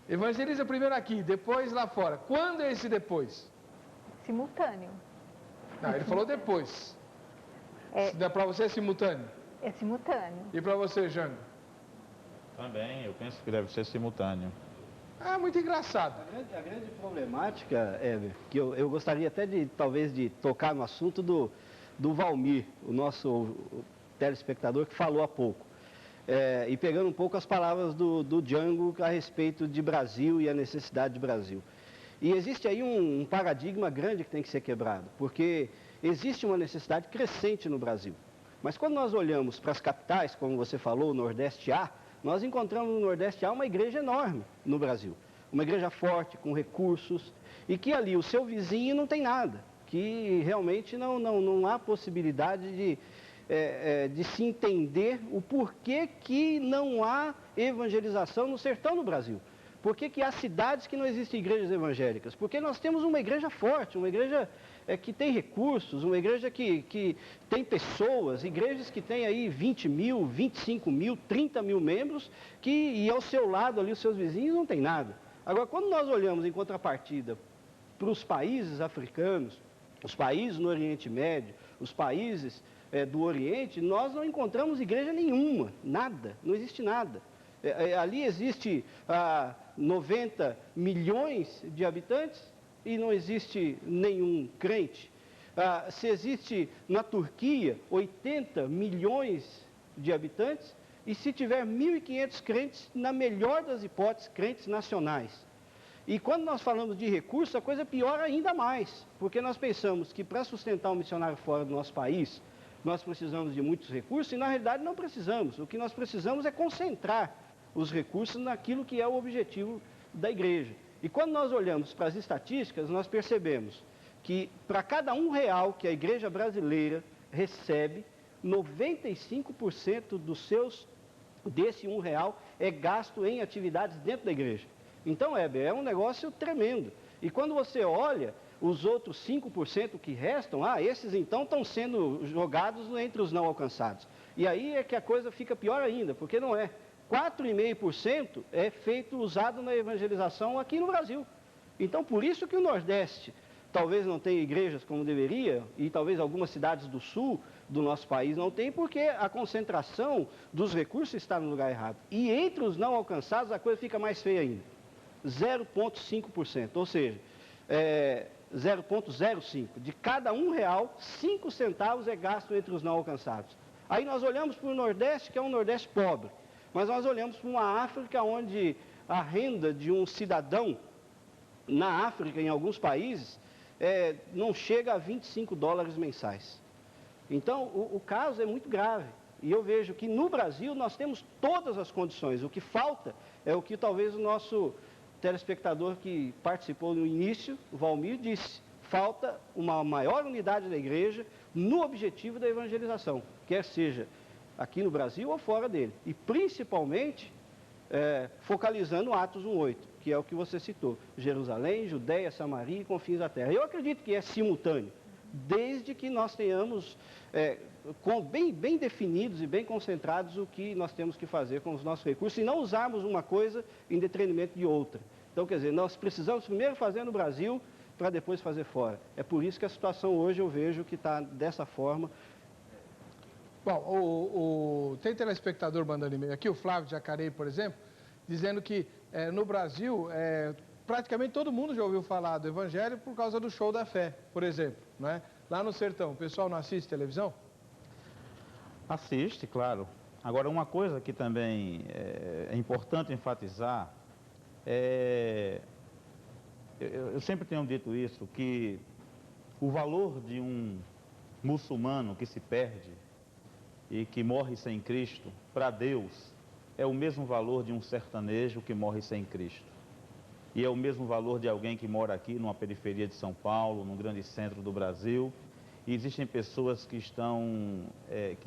Evangeliza primeiro aqui, depois lá fora. Quando é esse depois? Simultâneo. Não, ele falou depois. Para você é simultâneo? É simultâneo. E para você, Jango? Também, eu penso que deve ser simultâneo. Ah, muito engraçado. A grande problemática, Heber, que eu gostaria até talvez de tocar no assunto do Valmir, o nosso telespectador que falou há pouco. E pegando um pouco as palavras do Django a respeito de Brasil e a necessidade de Brasil. E existe aí um paradigma grande que tem que ser quebrado, porque existe uma necessidade crescente no Brasil. Mas quando nós olhamos para as capitais, como você falou, o Nordeste A, nós encontramos no Nordeste A uma igreja enorme no Brasil. Uma igreja forte, com recursos, e que ali o seu vizinho não tem nada, que realmente não há possibilidade de se entender o porquê que não há evangelização no sertão do Brasil. Por que há cidades que não existem igrejas evangélicas? Porque nós temos uma igreja forte, uma igreja que tem recursos, uma igreja que tem pessoas, igrejas que têm aí 20 mil, 25 mil, 30 mil membros, e ao seu lado ali os seus vizinhos não tem nada. Agora, quando nós olhamos em contrapartida para os países africanos, os países no Oriente Médio, os países do Oriente, nós não encontramos igreja nenhuma, nada, não existe nada. Ali existe 90 milhões de habitantes e não existe nenhum crente. Se existe na Turquia 80 milhões de habitantes e se tiver 1.500 crentes, na melhor das hipóteses, crentes nacionais. E quando nós falamos de recursos, a coisa piora ainda mais, porque nós pensamos que para sustentar um missionário fora do nosso país, nós precisamos de muitos recursos e na realidade não precisamos. O que nós precisamos é concentrar os recursos naquilo que é o objetivo da igreja. E quando nós olhamos para as estatísticas, nós percebemos que para cada R$1 que a igreja brasileira recebe, 95% desse R$1 é gasto em atividades dentro da igreja. Então, Heber, é um negócio tremendo. E quando você olha os outros 5% que restam, esses então estão sendo jogados entre os não alcançados. E aí é que a coisa fica pior ainda, porque não é. 4,5% é usado na evangelização aqui no Brasil. Então, por isso que o Nordeste talvez não tenha igrejas como deveria, e talvez algumas cidades do sul do nosso país não tenham, porque a concentração dos recursos está no lugar errado. E entre os não alcançados, a coisa fica mais feia ainda. 0,5%, ou seja, 0,05%. De cada R$1, 5 centavos é gasto entre os não alcançados. Aí nós olhamos para o Nordeste, que é um Nordeste pobre. Mas nós olhamos para uma África onde a renda de um cidadão na África, em alguns países, não chega a $25 mensais. Então, o caso é muito grave. E eu vejo que no Brasil nós temos todas as condições. O que falta é o que talvez o nosso telespectador que participou no início, o Valmir, disse. Falta uma maior unidade da igreja no objetivo da evangelização, quer seja aqui no Brasil ou fora dele. E principalmente focalizando Atos 1,8, que é o que você citou. Jerusalém, Judéia, Samaria e confins da terra. Eu acredito que é simultâneo. desde que nós tenhamos bem definidos e bem concentrados o que nós temos que fazer com os nossos recursos e não usarmos uma coisa em detrimento de outra. Então, quer dizer, nós precisamos primeiro fazer no Brasil para depois fazer fora. É por isso que a situação hoje eu vejo que está dessa forma. Bom, tem telespectador mandando e-mail aqui, o Flávio de Jacareí, por exemplo, dizendo que no Brasil, praticamente todo mundo já ouviu falar do Evangelho por causa do Show da Fé, por exemplo, não é? Lá no sertão, o pessoal não assiste televisão? Assiste, claro. Agora, uma coisa que também é importante enfatizar eu sempre tenho dito isso, que o valor de um muçulmano que se perde e que morre sem Cristo, para Deus, é o mesmo valor de um sertanejo que morre sem Cristo. E é o mesmo valor de alguém que mora aqui numa periferia de São Paulo, num grande centro do Brasil. E existem pessoas que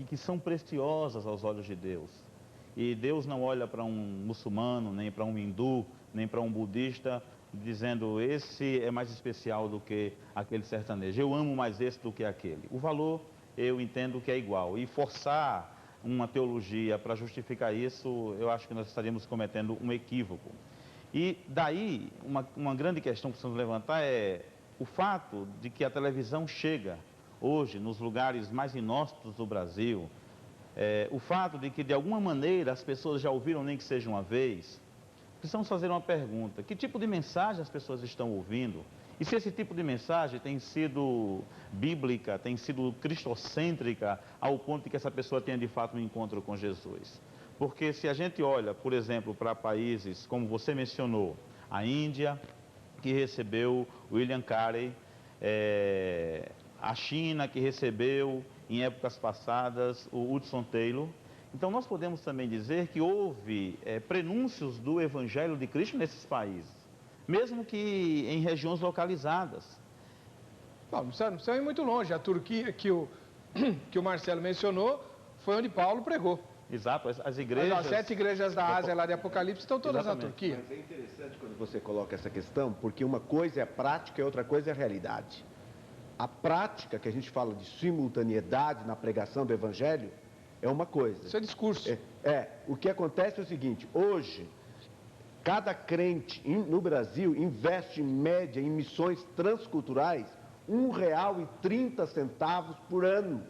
que são preciosas aos olhos de Deus. E Deus não olha para um muçulmano, nem para um hindu, nem para um budista, dizendo esse é mais especial do que aquele sertanejo. Eu amo mais esse do que aquele. O valor eu entendo que é igual. E forçar uma teologia para justificar isso, eu acho que nós estaríamos cometendo um equívoco. E daí, uma grande questão que precisamos levantar é o fato de que a televisão chega hoje nos lugares mais inóspitos do Brasil, o fato de que de alguma maneira as pessoas já ouviram nem que seja uma vez. Precisamos fazer uma pergunta: que tipo de mensagem as pessoas estão ouvindo? E se esse tipo de mensagem tem sido bíblica, tem sido cristocêntrica, ao ponto de que essa pessoa tenha de fato um encontro com Jesus? Porque se a gente olha, por exemplo, para países, como você mencionou, a Índia, que recebeu William Carey, a China, que recebeu, em épocas passadas, o Hudson Taylor. Então, nós podemos também dizer que houve prenúncios do Evangelho de Cristo nesses países, mesmo que em regiões localizadas. Bom, não precisa ir muito longe. A Turquia, que o Marcelo mencionou, foi onde Paulo pregou. Exato, as igrejas... As 7 igrejas da Ásia, lá de Apocalipse, estão todas Exatamente. na Turquia. Mas é interessante quando você coloca essa questão, porque uma coisa é a prática e outra coisa é a realidade. A prática, que a gente fala de simultaneidade na pregação do Evangelho, é uma coisa. Isso é discurso. O que acontece é o seguinte: hoje, cada crente no Brasil investe em média em missões transculturais R$ 1,30 por ano.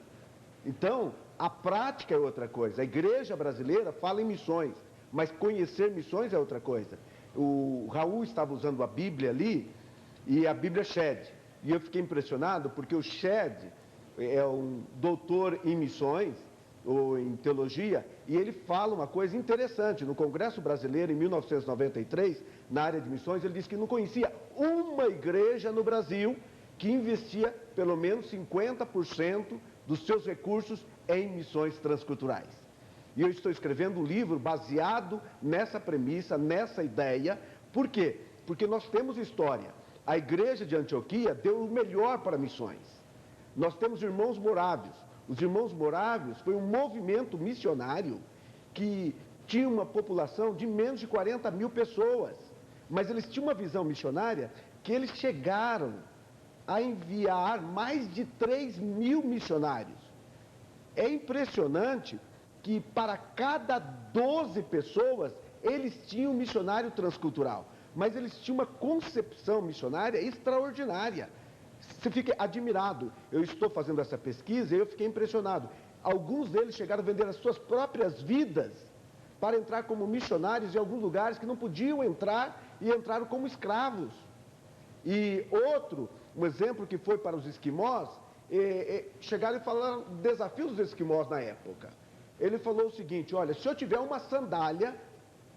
Então, a prática é outra coisa. A igreja brasileira fala em missões, mas conhecer missões é outra coisa. O Raul estava usando a Bíblia ali, e a Bíblia Shed. E eu fiquei impressionado porque o Shed é um doutor em missões, ou em teologia, e ele fala uma coisa interessante. No Congresso Brasileiro, em 1993, na área de missões, ele disse que não conhecia uma igreja no Brasil que investia pelo menos 50% dos seus recursos em missões transculturais. E eu estou escrevendo um livro baseado nessa premissa, nessa ideia. Por quê? Porque nós temos história. A igreja de Antioquia deu o melhor para missões. Nós temos irmãos morávios. Os irmãos morávios foi um movimento missionário que tinha uma população de menos de 40 mil pessoas. Mas eles tinham uma visão missionária que eles chegaram a enviar mais de 3 mil missionários. É impressionante que para cada 12 pessoas eles tinham um missionário transcultural. Mas eles tinham uma concepção missionária extraordinária. Você fica admirado. Eu estou fazendo essa pesquisa e eu fiquei impressionado. Alguns deles chegaram a vender as suas próprias vidas para entrar como missionários em alguns lugares que não podiam entrar e entraram como escravos. E outro, um exemplo que foi para os esquimós, chegaram e falaram do desafio dos esquimós na época. Ele falou o seguinte: olha, se eu tiver uma sandália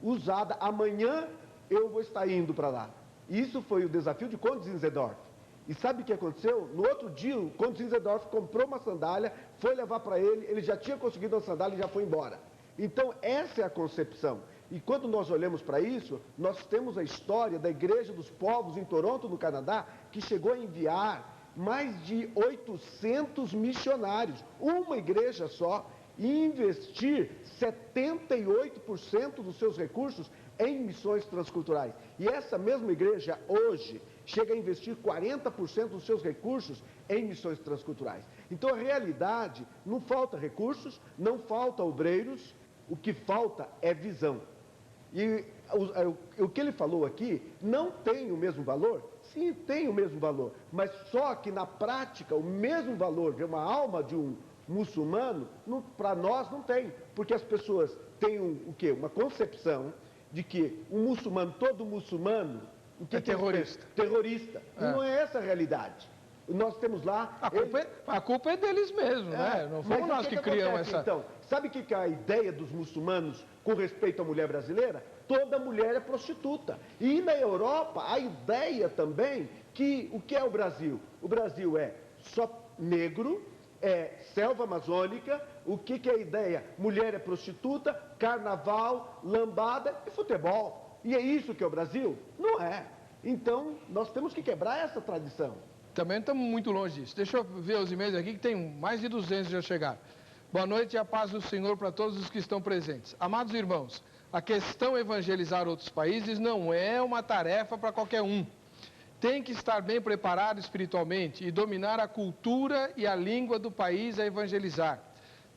usada, amanhã eu vou estar indo para lá. Isso foi o desafio de Conde Zinzendorf. E sabe o que aconteceu? No outro dia, o Conde Zinzendorf comprou uma sandália, foi levar para ele já tinha conseguido uma sandália e já foi embora. Então, essa é a concepção. E quando nós olhamos para isso, nós temos a história da Igreja dos Povos em Toronto, no Canadá, que chegou a enviar mais de 800 missionários, uma igreja só, e investir 78% dos seus recursos em missões transculturais. E essa mesma igreja, hoje, chega a investir 40% dos seus recursos em missões transculturais. Então, a realidade, não falta recursos, não falta obreiros, o que falta é visão. E o que ele falou aqui não tem o mesmo valor? Sim, tem o mesmo valor, mas só que na prática o mesmo valor de uma alma de um muçulmano, para nós não tem, porque as pessoas têm o quê? Uma concepção de que um muçulmano, todo muçulmano, o que é terrorista. Terrorista. E não é essa a realidade. Nós temos lá... A culpa é deles mesmo, né? Não fomos nós que criamos essa... Então, sabe o que é a ideia dos muçulmanos com respeito à mulher brasileira? Toda mulher é prostituta. E na Europa, a ideia também que o que é o Brasil? O Brasil é só negro, é selva amazônica. O que é a ideia? Mulher é prostituta, carnaval, lambada e futebol. E é isso que é o Brasil? Não é. Então, nós temos que quebrar essa tradição. Também estamos muito longe disso. Deixa eu ver os e-mails aqui, que tem mais de 200 já chegaram. Boa noite e a paz do Senhor para todos os que estão presentes. Amados irmãos, a questão evangelizar outros países não é uma tarefa para qualquer um. Tem que estar bem preparado espiritualmente e dominar a cultura e a língua do país a evangelizar.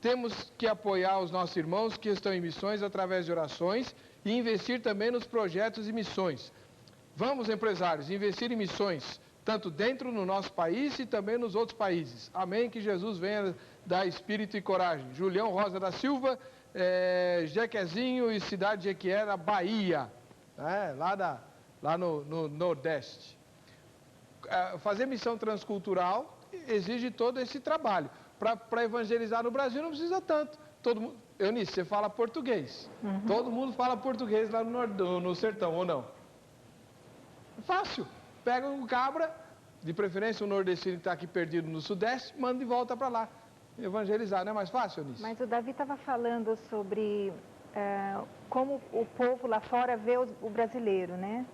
Temos que apoiar os nossos irmãos que estão em missões através de orações e investir também nos projetos e missões. Vamos, empresários, investir em missões, tanto dentro do nosso país e também nos outros países. Amém, que Jesus venha dar espírito e coragem. Julião Rosa da Silva, Jequezinho e Cidade de Jequié, Bahia, lá no Nordeste. Fazer missão transcultural exige todo esse trabalho. Para evangelizar no Brasil não precisa tanto. Eunice, você fala português. Uhum. Todo mundo fala português lá no sertão, ou não? Fácil. Pega um cabra, de preferência um nordestino que está aqui perdido no Sudeste, manda de volta para lá. Evangelizar, não é mais fácil, Eunice? Mas o Davi estava falando sobre como o povo lá fora vê o brasileiro, né?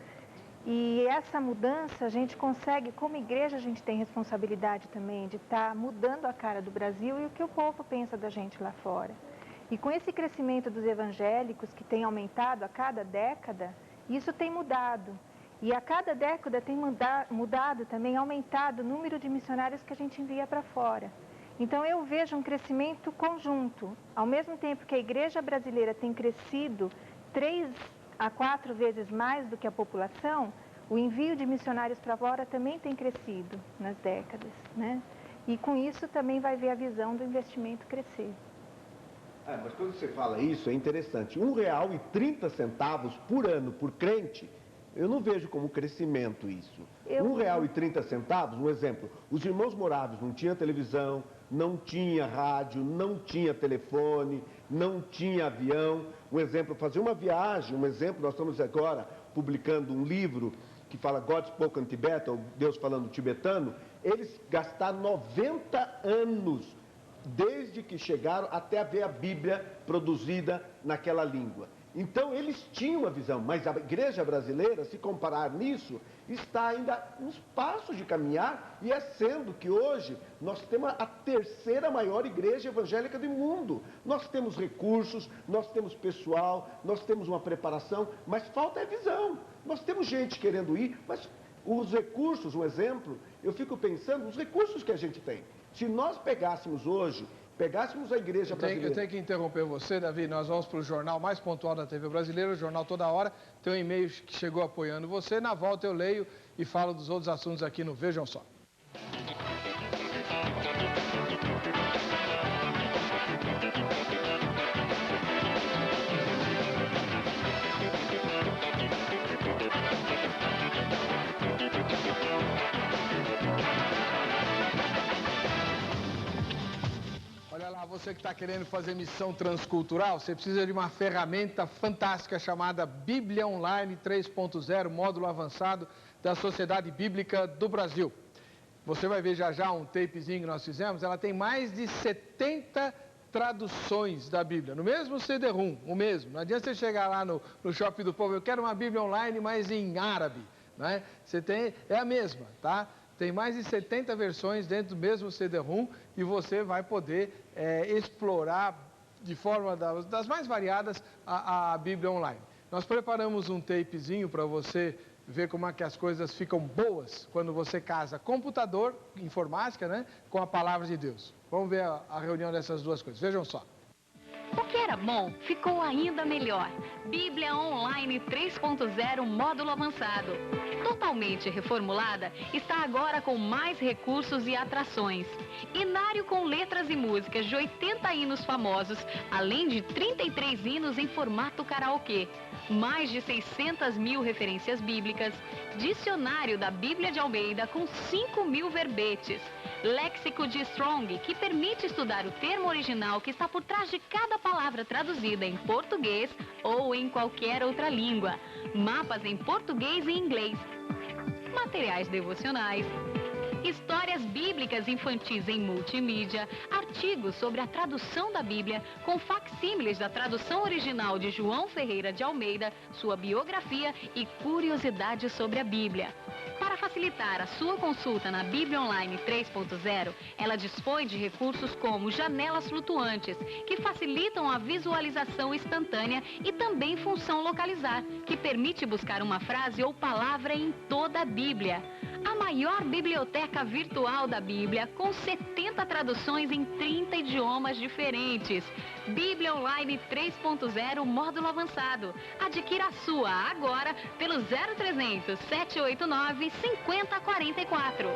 E essa mudança a gente consegue, como igreja a gente tem responsabilidade também de estar mudando a cara do Brasil e o que o povo pensa da gente lá fora. E com esse crescimento dos evangélicos que tem aumentado a cada década, isso tem mudado. E a cada década tem mudado também, aumentado o número de missionários que a gente envia para fora. Então eu vejo um crescimento conjunto. Ao mesmo tempo que a igreja brasileira tem crescido 3 a 4 vezes mais do que a população, o envio de missionários para fora também tem crescido nas décadas, né? E com isso também vai ver a visão do investimento crescer. Mas quando você fala isso, é interessante. R$1,30 por ano por crente, eu não vejo como crescimento isso. R$1,30, um exemplo, os irmãos moráveis não tinham televisão, não tinha rádio, não tinha telefone, não tinha avião. Um exemplo, fazer uma viagem, nós estamos agora publicando um livro que fala God Spoken Tibet, ou Deus falando tibetano. Eles gastaram 90 anos desde que chegaram até ver a Bíblia produzida naquela língua. Então, eles tinham uma visão, mas a igreja brasileira, se comparar nisso, está ainda uns passos de caminhar, e é sendo que hoje nós temos a 3ª maior igreja evangélica do mundo. Nós temos recursos, nós temos pessoal, nós temos uma preparação, mas falta visão. Nós temos gente querendo ir, mas os recursos, um exemplo, eu fico pensando, os recursos que a gente tem. Se nós pegássemos a igreja brasileira... Eu tenho que interromper você, Davi. Nós vamos para o jornal mais pontual da TV brasileira, o Jornal Toda Hora. Tem um e-mail que chegou apoiando você. Na volta eu leio e falo dos outros assuntos aqui no Vejam Só. Você que está querendo fazer missão transcultural, você precisa de uma ferramenta fantástica chamada Bíblia Online 3.0, módulo avançado da Sociedade Bíblica do Brasil. Você vai ver já um tapezinho que nós fizemos, ela tem mais de 70 traduções da Bíblia, no mesmo CD-ROM, o mesmo. Não adianta você chegar lá no Shopping do Povo, eu quero uma Bíblia Online, mas em árabe, né? É a mesma, tá? Tem mais de 70 versões dentro do mesmo CD-ROM e você vai poder explorar de forma das mais variadas a Bíblia Online. Nós preparamos um tapezinho para você ver como é que as coisas ficam boas quando você casa computador, informática, né, com a palavra de Deus. Vamos ver a reunião dessas duas coisas. Vejam só. O que era bom ficou ainda melhor. Bíblia Online 3.0 módulo avançado. Totalmente reformulada, está agora com mais recursos e atrações. Inário com letras e músicas de 80 hinos famosos, além de 33 hinos em formato karaokê. Mais de 600.000 referências bíblicas, dicionário da Bíblia de Almeida com 5.000 verbetes, léxico de Strong, que permite estudar o termo original que está por trás de cada palavra traduzida em português ou em qualquer outra língua, mapas em português e inglês, materiais devocionais, histórias bíblicas infantis em multimídia, artigos sobre a tradução da Bíblia, com facsímiles da tradução original de João Ferreira de Almeida, sua biografia e curiosidades sobre a Bíblia. Para facilitar a sua consulta na Bíblia Online 3.0, ela dispõe de recursos como janelas flutuantes, que facilitam a visualização instantânea, e também função localizar, que permite buscar uma frase ou palavra em toda a Bíblia. A maior biblioteca virtual da Bíblia, com 70 traduções em 30 idiomas diferentes. Bíblia Online 3.0 módulo avançado. Adquira a sua agora pelo 0300 789 5044.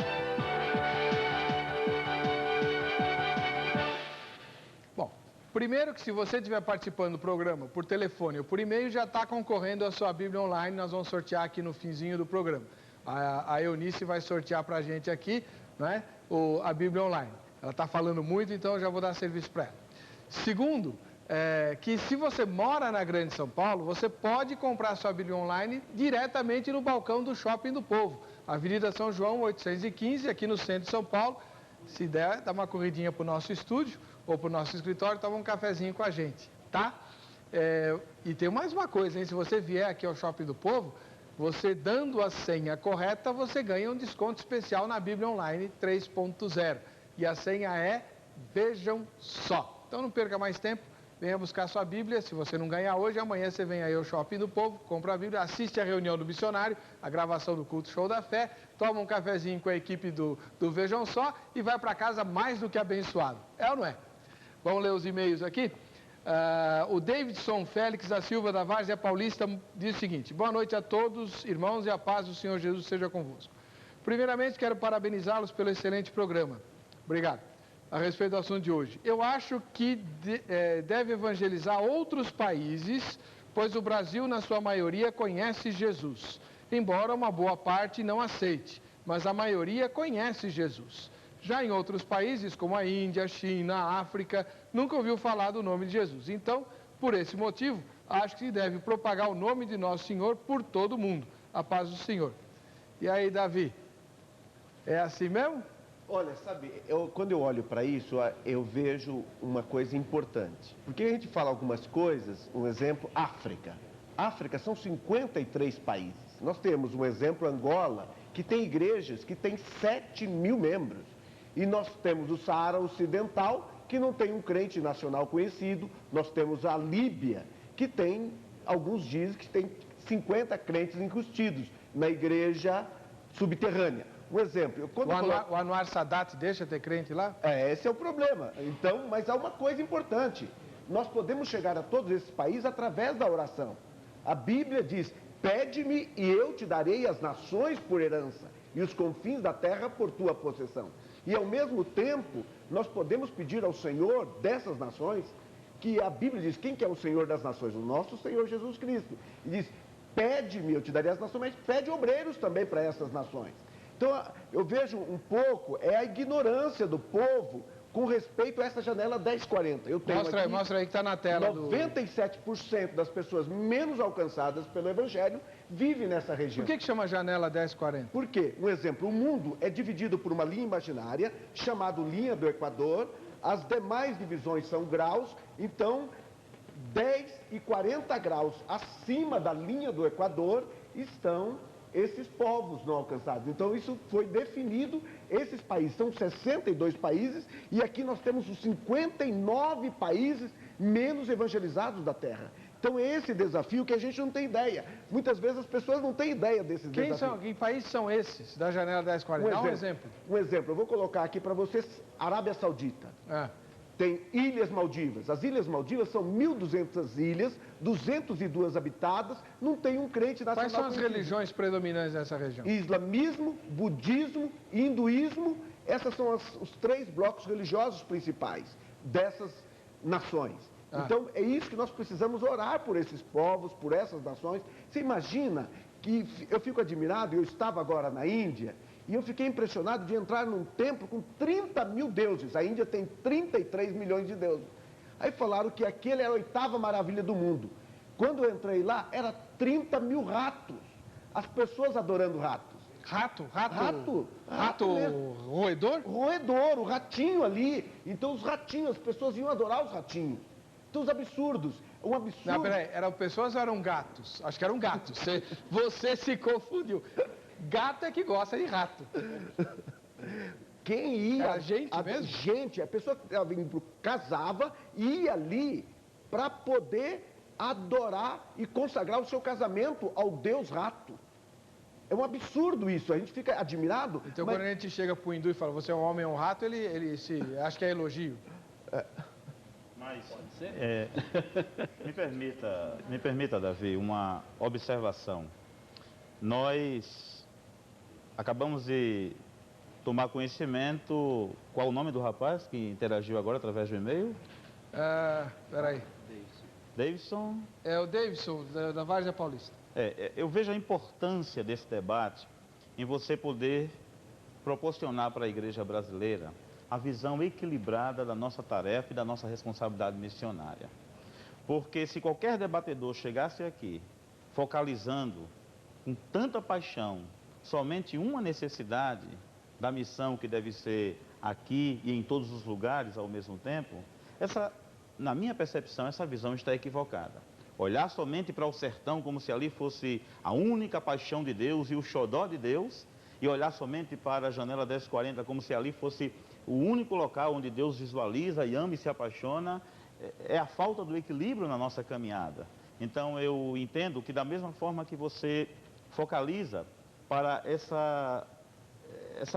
Bom, primeiro que se você estiver participando do programa por telefone ou por e-mail, já está concorrendo a sua Bíblia Online. Nós vamos sortear aqui no finzinho do programa. A Eunice vai sortear para a gente aqui, né, a Bíblia Online. Ela está falando muito, então eu já vou dar serviço para ela. Segundo, que se você mora na Grande São Paulo, você pode comprar sua Bíblia Online diretamente no balcão do Shopping do Povo. Avenida São João, 815, aqui no centro de São Paulo. Se der, dá uma corridinha para o nosso estúdio ou para o nosso escritório, toma um cafezinho com a gente, tá? E tem mais uma coisa, hein? Se você vier aqui ao Shopping do Povo, você dando a senha correta, você ganha um desconto especial na Bíblia Online 3.0. E a senha é Vejam Só. Então não perca mais tempo, venha buscar sua Bíblia. Se você não ganhar hoje, amanhã você vem aí ao Shopping do Povo, compra a Bíblia, assiste a reunião do missionário, a gravação do culto Show da Fé, toma um cafezinho com a equipe do Vejam Só e vai para casa mais do que abençoado. É ou não é? Vamos ler os e-mails aqui? O Davidson Félix da Silva da Várzea Paulista diz o seguinte: boa noite a todos, irmãos, e a paz do Senhor Jesus seja convosco. Primeiramente, quero parabenizá-los pelo excelente programa. Obrigado. A respeito do assunto de hoje. Eu acho que deve evangelizar outros países, pois o Brasil, na sua maioria, conhece Jesus. Embora uma boa parte não aceite, mas a maioria conhece Jesus. Já em outros países, como a Índia, China, África, nunca ouviu falar do nome de Jesus. Então, por esse motivo, acho que deve propagar o nome de Nosso Senhor por todo o mundo. A paz do Senhor. E aí, Davi? É assim mesmo? Olha, sabe, quando eu olho para isso, eu vejo uma coisa importante. Porque a gente fala algumas coisas, um exemplo, África. África são 53 países. Nós temos um exemplo, Angola, que tem igrejas que tem 7.000 membros. E nós temos o Saara Ocidental, que não tem um crente nacional conhecido. Nós temos a Líbia, que tem, alguns dizem que tem 50 crentes enrustidos na igreja subterrânea. Um exemplo. O Anwar Sadat deixa ter crente lá? Esse é o problema. Então, mas há uma coisa importante. Nós podemos chegar a todos esses países através da oração. A Bíblia diz: pede-me e eu te darei as nações por herança e os confins da terra por tua possessão. E ao mesmo tempo, nós podemos pedir ao Senhor dessas nações, que a Bíblia diz: quem que é o Senhor das nações? O nosso Senhor Jesus Cristo. E diz: pede-me, eu te darei as nações, mas pede obreiros também para essas nações. Então, eu vejo um pouco, a ignorância do povo com respeito a essa janela 1040. Eu tenho mostra aí que está na tela. 97% das pessoas menos alcançadas pelo Evangelho vivem nessa região. Por que chama janela 1040? Por quê? Um exemplo, o mundo é dividido por uma linha imaginária, chamada linha do Equador. As demais divisões são graus, então 10 e 40 graus acima da linha do Equador estão esses povos não alcançados. Então isso foi definido, esses países, são 62 países, e aqui nós temos os 59 países menos evangelizados da Terra. Então, é esse desafio que a gente não tem ideia. Muitas vezes as pessoas não têm ideia desses desafios. Que países são esses da janela 1040? Dá um exemplo. Um exemplo. Eu vou colocar aqui para vocês, Arábia Saudita. Tem Ilhas Maldivas. As Ilhas Maldivas são 1.200 ilhas, 202 habitadas, não tem um crente nacional. Quais são as religiões predominantes nessa região? Islamismo, budismo e hinduísmo. Esses são os 3 blocos religiosos principais dessas nações. Então, é isso que nós precisamos orar por esses povos, por essas nações. Você imagina que eu fico admirado, eu estava agora na Índia, e eu fiquei impressionado de entrar num templo com 30 mil deuses. A Índia tem 33 milhões de deuses. Aí falaram que aquele era a 8ª maravilha do mundo. Quando eu entrei lá, era 30 mil ratos. As pessoas adorando ratos. Rato roedor? Roedor, o ratinho ali. Então os ratinhos, as pessoas iam adorar os ratinhos. Então os absurdos, um absurdo. Não, peraí, eram pessoas ou eram gatos? Acho que eram gatos. Você se confundiu. Gato é que gosta de rato. Quem ia... Era gente mesmo? Gente, a pessoa casava e ia ali para poder adorar e consagrar o seu casamento ao Deus rato. É um absurdo isso, a gente fica admirado. Então quando a gente chega para o hindu e fala, você é um homem ou um rato, ele se acha que é elogio. Mas, me permita, Davi, uma observação. Nós acabamos de tomar conhecimento, qual o nome do rapaz que interagiu agora através do e-mail? Peraí. Davidson? É o Davidson, da Várzea Paulista. Eu vejo a importância desse debate em você poder proporcionar para a igreja brasileira a visão equilibrada da nossa tarefa e da nossa responsabilidade missionária. Porque se qualquer debatedor chegasse aqui focalizando com tanta paixão somente uma necessidade da missão que deve ser aqui e em todos os lugares ao mesmo tempo, na minha percepção, essa visão está equivocada. Olhar somente para o sertão como se ali fosse a única paixão de Deus e o xodó de Deus, e olhar somente para a janela 1040 como se ali fosse o único local onde Deus visualiza e ama e se apaixona, é a falta do equilíbrio na nossa caminhada. Então eu entendo que da mesma forma que você focaliza para essa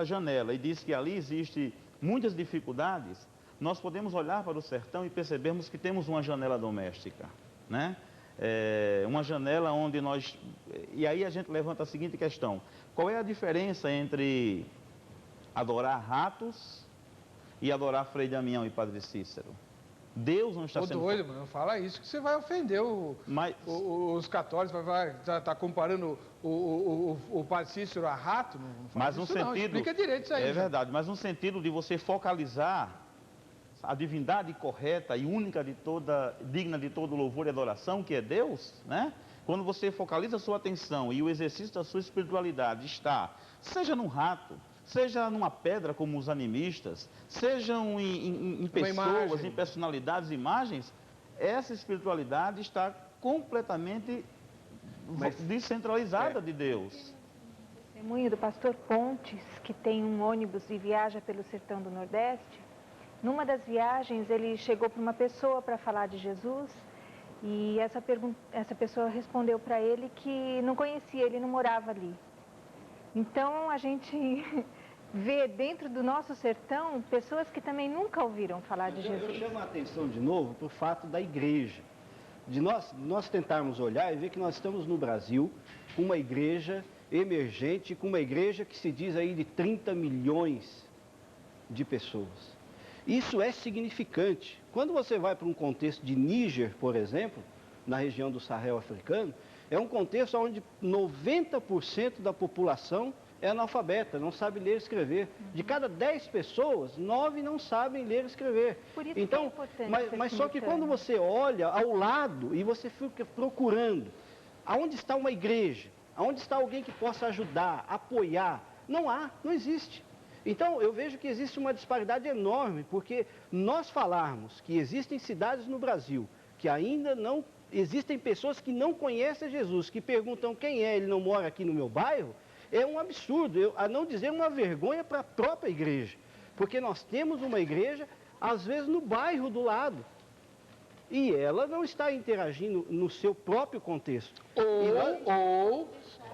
janela e diz que ali existe muitas dificuldades, nós podemos olhar para o sertão e percebermos que temos uma janela doméstica, né? Uma janela onde nós... E aí a gente levanta a seguinte questão: qual é a diferença entre adorar ratos e adorar Frei Damião e Padre Cícero? Deus não está sendo... doido, mano, não fala isso que você vai ofender os católicos, vai tá comparando o Padre Cícero a rato, não fala mas isso no não, sentido, explica direito isso aí. É verdade, mas no sentido de você focalizar a divindade correta e única digna de todo louvor e adoração, que é Deus, né? Quando você focaliza a sua atenção e o exercício da sua espiritualidade está, seja num rato, seja numa pedra como os animistas, sejam em pessoas, em personalidades, imagens, essa espiritualidade está completamente descentralizada de Deus. Testemunho do pastor Pontes, que tem um ônibus e viaja pelo sertão do Nordeste. Numa das viagens, ele chegou para uma pessoa para falar de Jesus e essa pessoa respondeu para ele que não conhecia, ele não morava ali. Então, a gente vê dentro do nosso sertão pessoas que também nunca ouviram falar de Jesus. Eu chamo a atenção de novo para o fato da igreja. De nós tentarmos olhar e ver que nós estamos no Brasil com uma igreja emergente, com uma igreja que se diz aí de 30 milhões de pessoas. Isso é significante. Quando você vai para um contexto de Níger, por exemplo, na região do Sahel africano, é um contexto onde 90% da população é analfabeta, não sabe ler e escrever. De cada 10 pessoas, 9 não sabem ler e escrever. Por isso então, é importante mas só que quando você olha ao lado e você fica procurando, aonde está uma igreja? Aonde está alguém que possa ajudar, apoiar? Não há, não existe. Então, eu vejo que existe uma disparidade enorme, porque nós falarmos que existem cidades no Brasil que ainda não... Existem pessoas que não conhecem Jesus, que perguntam quem é, ele não mora aqui no meu bairro, é um absurdo, a não dizer uma vergonha para a própria igreja. Porque nós temos uma igreja, às vezes, no bairro do lado. e ela não está interagindo no seu próprio contexto.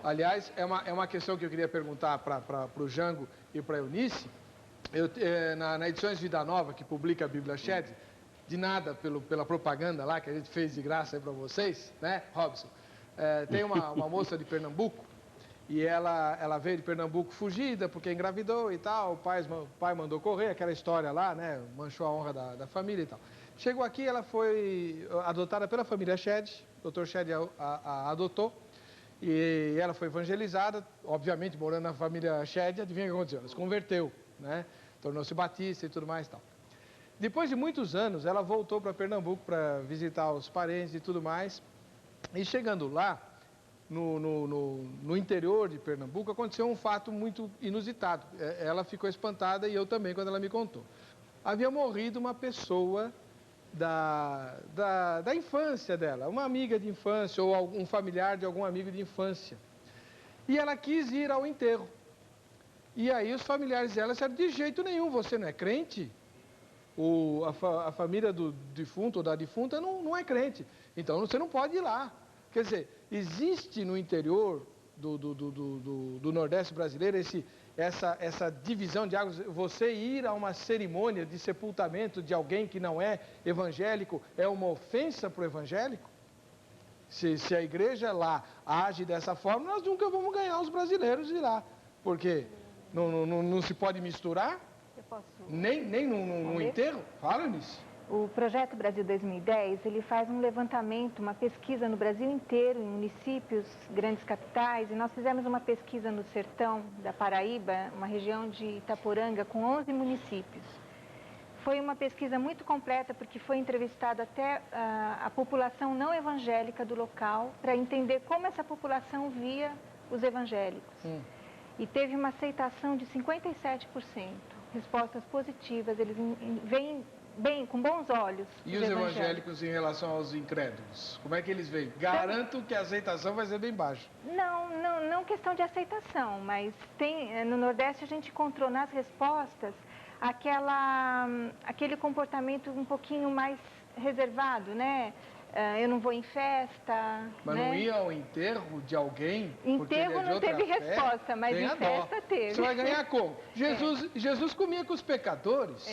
Aliás, é uma questão que eu queria perguntar para o Jango e para a Eunice. Na Edições Vida Nova, que publica a Bíblia Shed, de nada pela propaganda lá que a gente fez de graça aí para vocês, né, Robson? Tem uma moça de Pernambuco, e ela veio de Pernambuco fugida porque engravidou e tal, o pai mandou correr, aquela história lá, né, manchou a honra da família e tal. Chegou aqui, ela foi adotada pela família Shed, o Dr. Shed a adotou, e ela foi evangelizada, obviamente morando na família Shed, adivinha o que aconteceu? Ela se converteu, né, tornou-se batista e tudo mais e tal. Depois de muitos anos, ela voltou para Pernambuco para visitar os parentes e tudo mais, e chegando lá, no interior de Pernambuco, aconteceu um fato muito inusitado. Ela ficou espantada e eu também, quando ela me contou. Havia morrido uma pessoa da infância dela, uma amiga de infância ou um familiar de algum amigo de infância. E ela quis ir ao enterro. E aí os familiares dela disseram, de jeito nenhum, você não é crente? A família do defunto ou da defunta não é crente, então você não pode ir lá. Quer dizer, existe no interior do Nordeste brasileiro essa divisão de águas. Você ir a uma cerimônia de sepultamento de alguém que não é evangélico é uma ofensa para o evangélico? Se a igreja lá age dessa forma, nós nunca vamos ganhar os brasileiros de lá, porque não se pode misturar. Nem no enterro? Fala nisso. O Projeto Brasil 2010, ele faz um levantamento, uma pesquisa no Brasil inteiro, em municípios, grandes capitais, e nós fizemos uma pesquisa no sertão da Paraíba, uma região de Itaporanga, com 11 municípios. Foi uma pesquisa muito completa, porque foi entrevistado até a população não evangélica do local, para entender como essa população via os evangélicos. E teve uma aceitação de 57%. Respostas positivas, eles veem bem, com bons olhos. E os evangélicos em relação aos incrédulos? Como é que eles veem? Garanto que a aceitação vai ser bem baixa. Não questão de aceitação, mas no Nordeste a gente encontrou nas respostas aquele comportamento um pouquinho mais reservado, né? Eu não vou em festa. Mas né? Não ia ao enterro de alguém? Enterro não teve resposta, mas em festa teve. Você vai ganhar como? Jesus comia com os pecadores.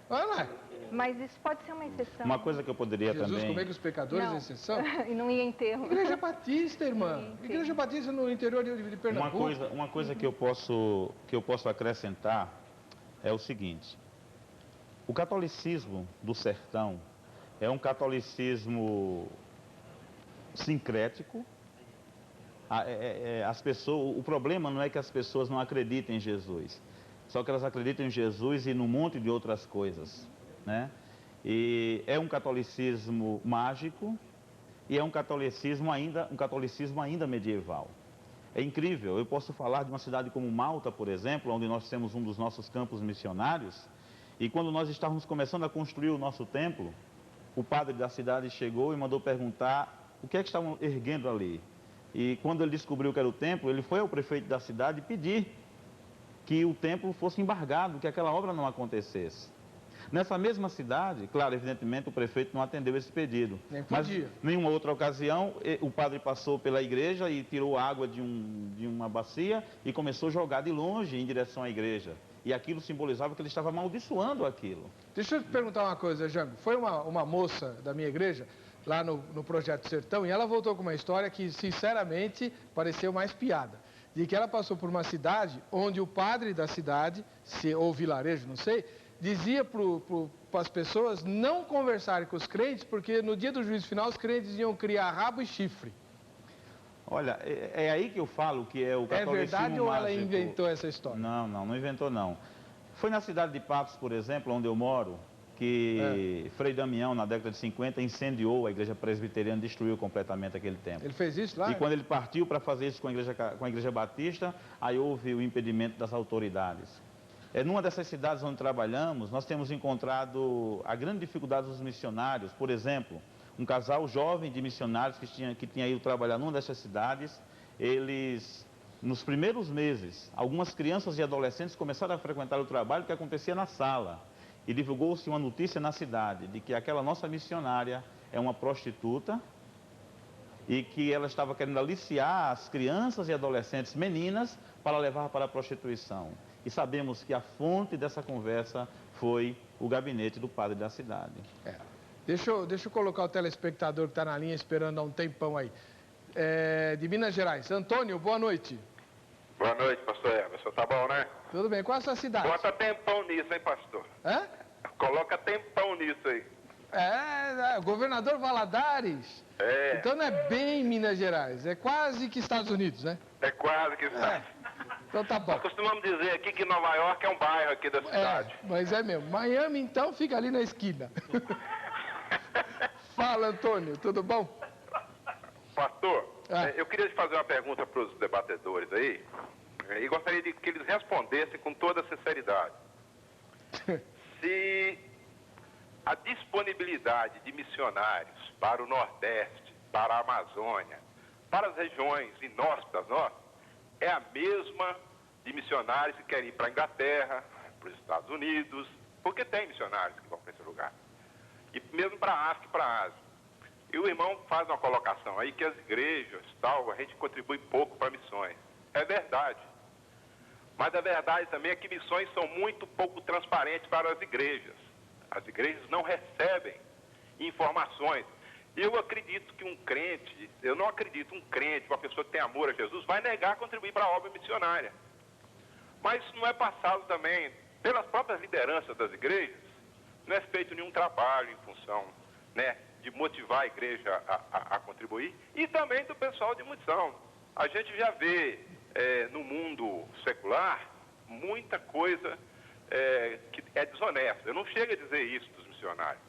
Olha lá. Mas isso pode ser uma exceção. Uma coisa que eu poderia Jesus também... comia com os pecadores é exceção? E não ia em enterro. Igreja Batista, irmã. Igreja Batista no interior de Pernambuco. Uma coisa que eu posso acrescentar é o seguinte. O catolicismo do sertão é um catolicismo sincrético. O problema não é que as pessoas não acreditem em Jesus, só que elas acreditam em Jesus e num monte de outras coisas, né? E é um catolicismo mágico e é um catolicismo ainda medieval. É incrível, eu posso falar de uma cidade como Malta, por exemplo, onde nós temos um dos nossos campos missionários, e quando nós estávamos começando a construir o nosso templo, o padre da cidade chegou e mandou perguntar o que é que estavam erguendo ali. E quando ele descobriu que era o templo, ele foi ao prefeito da cidade pedir que o templo fosse embargado, que aquela obra não acontecesse. Nessa mesma cidade, claro, evidentemente o prefeito não atendeu esse pedido. Nem podia. Mas, em nenhuma outra ocasião, o padre passou pela igreja e tirou água de uma bacia e começou a jogar de longe em direção à igreja. E aquilo simbolizava que ele estava amaldiçoando aquilo. Deixa eu te perguntar uma coisa, Jango. Foi uma moça da minha igreja, lá no Projeto Sertão, e ela voltou com uma história que, sinceramente, pareceu mais piada. De que ela passou por uma cidade onde o padre da cidade, ou vilarejo, não sei, dizia para as pessoas não conversarem com os crentes, porque no dia do juízo final os crentes iam criar rabo e chifre. Olha, é aí que eu falo que é o catolicismo mágico. É verdade ou ela inventou essa história? Não inventou não. Foi na cidade de Patos, por exemplo, onde eu moro, que Frei Damião, na década de 50, incendiou a igreja presbiteriana, destruiu completamente aquele templo. Ele fez isso lá? E quando ele partiu para fazer isso com a igreja batista, aí houve o impedimento das autoridades. Numa dessas cidades onde trabalhamos, nós temos encontrado a grande dificuldade dos missionários. Por exemplo, um casal jovem de missionários que tinha ido trabalhar numa dessas cidades, eles, nos primeiros meses, algumas crianças e adolescentes começaram a frequentar o trabalho que acontecia na sala. e divulgou-se uma notícia na cidade de que aquela nossa missionária é uma prostituta e que ela estava querendo aliciar as crianças e adolescentes meninas para levar para a prostituição. E sabemos que a fonte dessa conversa foi o gabinete do padre da cidade. Deixa eu colocar o telespectador que está na linha esperando há um tempão aí. De Minas Gerais. Antônio, boa noite. Boa noite, pastor Emerson. Tá bom, né? Tudo bem. Qual a sua cidade? Bota tempão nisso, hein, pastor? Hã? Coloca tempão nisso aí. Governador Valadares. É. Então não é bem Minas Gerais, é quase que Estados Unidos, né? É quase que está. Então tá bom. Nós costumamos dizer aqui que Nova York é um bairro aqui da cidade. Mas é mesmo. Miami, então, fica ali na esquina. Fala, Antônio, tudo bom? Pastor, eu queria te fazer uma pergunta para os debatedores aí, e gostaria de que eles respondessem com toda a sinceridade. Se a disponibilidade de missionários para o Nordeste, para a Amazônia, para as regiões inóspitas nossas, é a mesma de missionários que querem ir para a Inglaterra, para os Estados Unidos, porque tem missionários que vão para esse lugar. E mesmo para a África e para a Ásia. E o irmão faz uma colocação aí que as igrejas, tal, a gente contribui pouco para missões. É verdade. Mas a verdade também é que missões são muito pouco transparentes para as igrejas. As igrejas não recebem informações. Eu acredito que um crente, eu não acredito um crente, uma pessoa que tem amor a Jesus, vai negar contribuir para a obra missionária. Mas isso não é passado também pelas próprias lideranças das igrejas, não é feito nenhum trabalho em função, né, de motivar a igreja a contribuir, e também do pessoal de missão. A gente já vê no mundo secular muita coisa que é desonesta. Eu não chego a dizer isso dos missionários.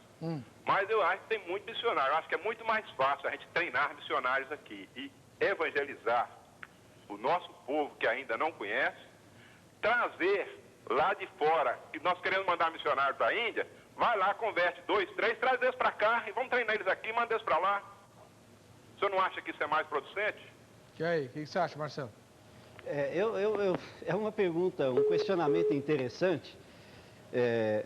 Mas eu acho que tem muito missionário. Eu acho que é muito mais fácil a gente treinar missionários aqui e evangelizar o nosso povo que ainda não conhece, trazer lá de fora, que nós queremos mandar missionário para a Índia, vai lá, converte 2, 3, traz eles para cá e vamos treinar eles aqui e manda eles para lá. O senhor não acha que isso é mais producente? E aí, o que você acha, Marcelo? É uma pergunta, um questionamento interessante,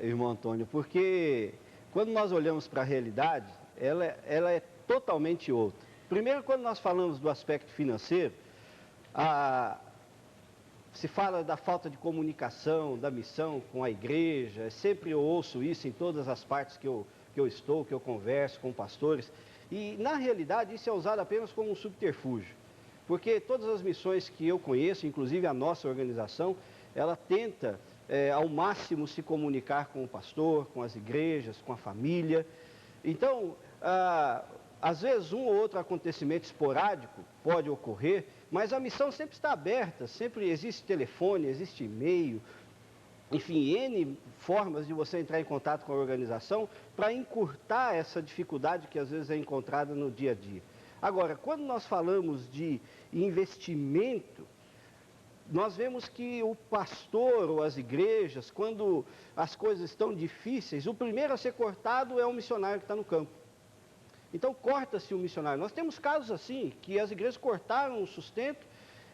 irmão Antônio, porque quando nós olhamos para a realidade, ela é totalmente outra. Primeiro, quando nós falamos do aspecto financeiro, se fala da falta de comunicação, da missão com a igreja, sempre eu ouço isso em todas as partes que eu converso com pastores, e na realidade isso é usado apenas como um subterfúgio, porque todas as missões que eu conheço, inclusive a nossa organização, ela tenta ao máximo se comunicar com o pastor, com as igrejas, com a família. Então, às vezes um ou outro acontecimento esporádico pode ocorrer, mas a missão sempre está aberta, sempre existe telefone, existe e-mail, enfim, N formas de você entrar em contato com a organização para encurtar essa dificuldade que às vezes é encontrada no dia a dia. Agora, quando nós falamos de investimento, nós vemos que o pastor ou as igrejas, quando as coisas estão difíceis, o primeiro a ser cortado é o missionário que está no campo. Então, corta-se o missionário. Nós temos casos assim, que as igrejas cortaram o sustento